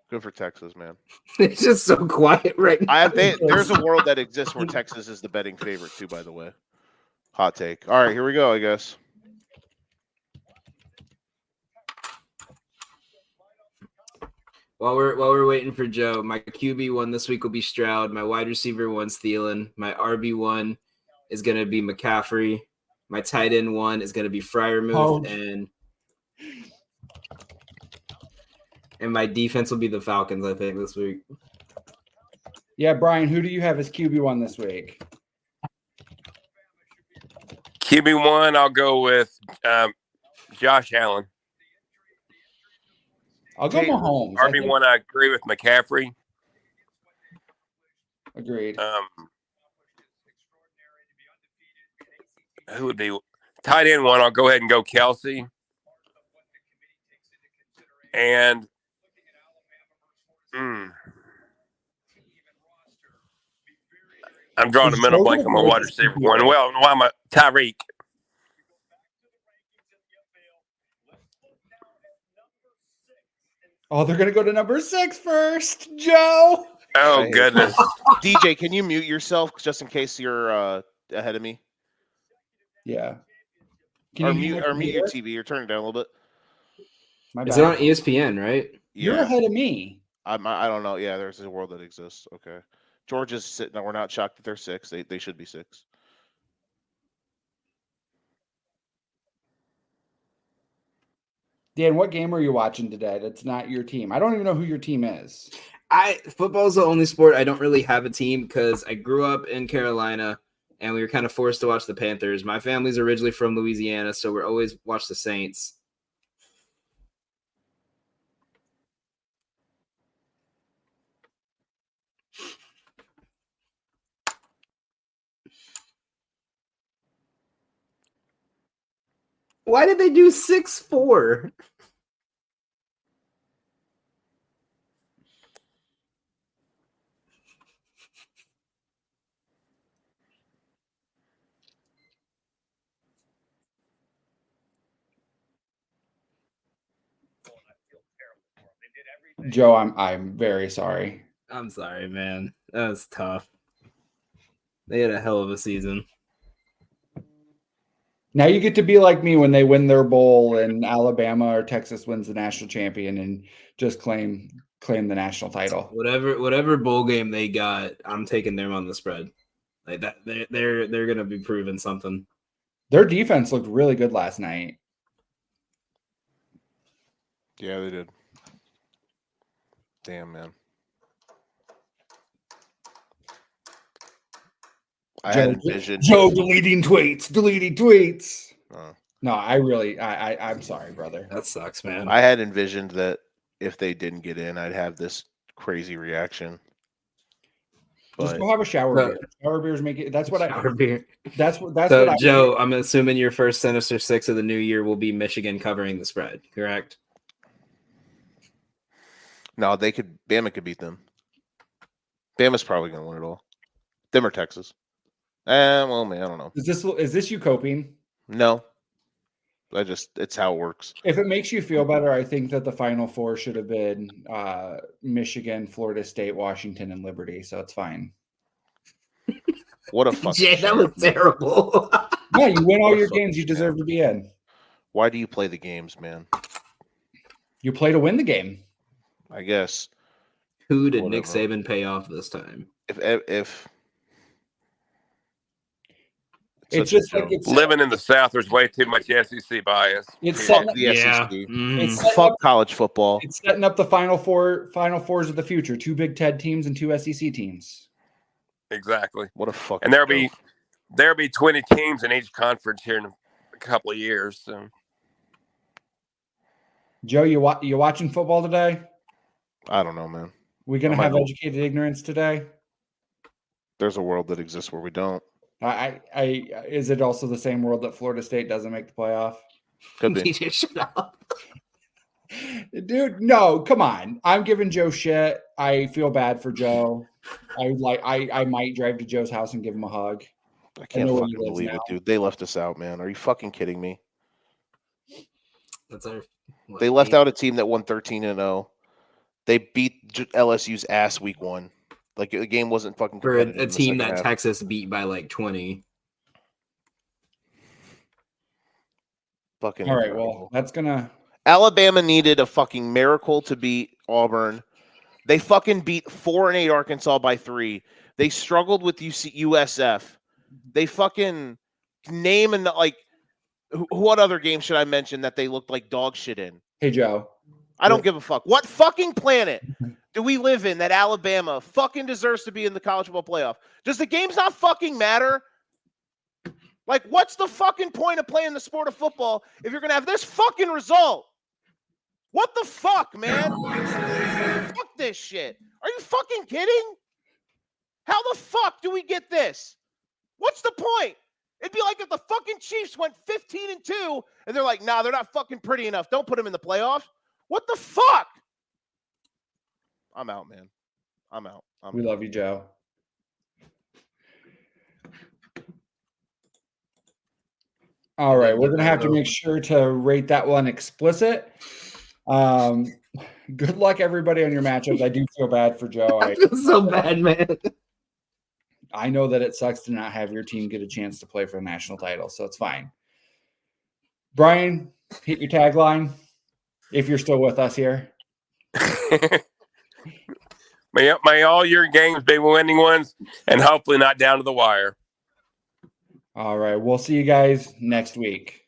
Good for Texas, man. It's just so quiet right now. There's a world that exists where Texas is the betting favorite too, by the way. Hot take. All right, here we go, I guess. While we're waiting for Joe, my QB one this week will be Stroud. My wide receiver one's Thielen. My RB one is going to be McCaffrey. My tight end one is going to be Freiermuth, and my defense will be the Falcons, I think, this week. Yeah, Brian, who do you have as QB1 this week? QB1, I'll go with Josh Allen. I'll go Mahomes. RB1, I agree with McCaffrey. Agreed. Who would be tight end one? I'll go ahead and go Kelsey. And I'm drawing a mental blank on my wide receiver one. Well, why am I Tyreek? Oh, they're going to go to number 6 first, Joe. Oh, goodness. DJ, can you mute yourself just in case you're ahead of me? Yeah. Or mute your TV or turn it down a little bit. Is it on ESPN, right? You're ahead of me. I don't know. Yeah, there's a world that exists. Okay. Georgia's sitting. We're not shocked that they're 6. They should be 6. Dan, what game are you watching today? That's not your team. I don't even know who your team is. Football's the only sport I don't really have a team because I grew up in Carolina and we were kind of forced to watch the Panthers. My family's originally from Louisiana, so we're always watch the Saints. Why did they do 6-4? Joe, I'm very sorry. I'm sorry, man. That was tough. They had a hell of a season. Now you get to be like me when they win their bowl and Alabama or Texas wins the national champion and just claim the national title. Whatever bowl game they got, I'm taking them on the spread. Like that, they're gonna be proving something. Their defense looked really good last night. Yeah, they did. Damn, man. I had envisioned Joe deleting tweets. No, I'm sorry, brother. That sucks, man. I had envisioned that if they didn't get in, I'd have this crazy reaction. Just go have a shower beer. Shower beers make it. That's what shower beer. That's so, what I Joe, I'm assuming your first Sinister 6 of the new year will be Michigan covering the spread, correct? No, Bama could beat them. Bama's probably going to win it all. Them or Texas. Well, man, I don't know. Is this you coping? No. It's how it works. If it makes you feel better, I think that the Final Four should have been Michigan, Florida State, Washington, and Liberty. So it's fine. What a fucking Jay, that was terrible. Yeah, you win all your games. You deserve to be in. Why do you play the games, man? You play to win the game. I guess. Who did Nick Saban pay off this time? If it's just like living in the South, there's way too much SEC bias. It's fuck the SEC. Fuck college football. It's setting up the Final Fours of the future. 2 Big Ten teams and 2 SEC teams. Exactly. What a fuck. And there'll be 20 teams in each conference here in a couple of years. So. Joe, you watching football today? I don't know, man. We gonna have educated ignorance today? There's a world that exists where we don't. Is it also the same world that Florida State doesn't make the playoff? Could be. DJ, shut up. Dude, no, come on. I'm giving Joe shit. I feel bad for Joe. I might drive to Joe's house and give him a hug. I can't fucking believe it, dude. They left us out, man. Are you fucking kidding me? That's our. They left out a team that won 13-0. They beat LSU's ass week 1. Like the game wasn't fucking for competitive. a team that Texas beat by like 20. Fucking all right. incredible. Well, that's gonna. Alabama needed a fucking miracle to beat Auburn. They fucking beat 4-8 Arkansas by 3. They struggled with USF. They fucking name and like. What other game should I mention that they looked like dog shit in? Hey, Joe. I don't give a fuck. What fucking planet do we live in that Alabama fucking deserves to be in the college football playoff? Does the games not fucking matter? Like, what's the fucking point of playing the sport of football if you're going to have this fucking result? What the fuck, man? Fuck this shit. Are you fucking kidding? How the fuck do we get this? What's the point? It'd be like if the fucking Chiefs went 15-2 and they're like, nah, they're not fucking pretty enough. Don't put them in the playoffs. What the fuck? I'm out, man. I'm out. We love you, Joe. All right. We're going to have to make sure to rate that one explicit. Good luck, everybody, on your matchups. I do feel bad for Joe. I feel so bad, man. I know that it sucks to not have your team get a chance to play for the national title, so it's fine. Brian, hit your tagline if you're still with us here. May all your games be winning ones, and hopefully not down to the wire. All right. We'll see you guys next week.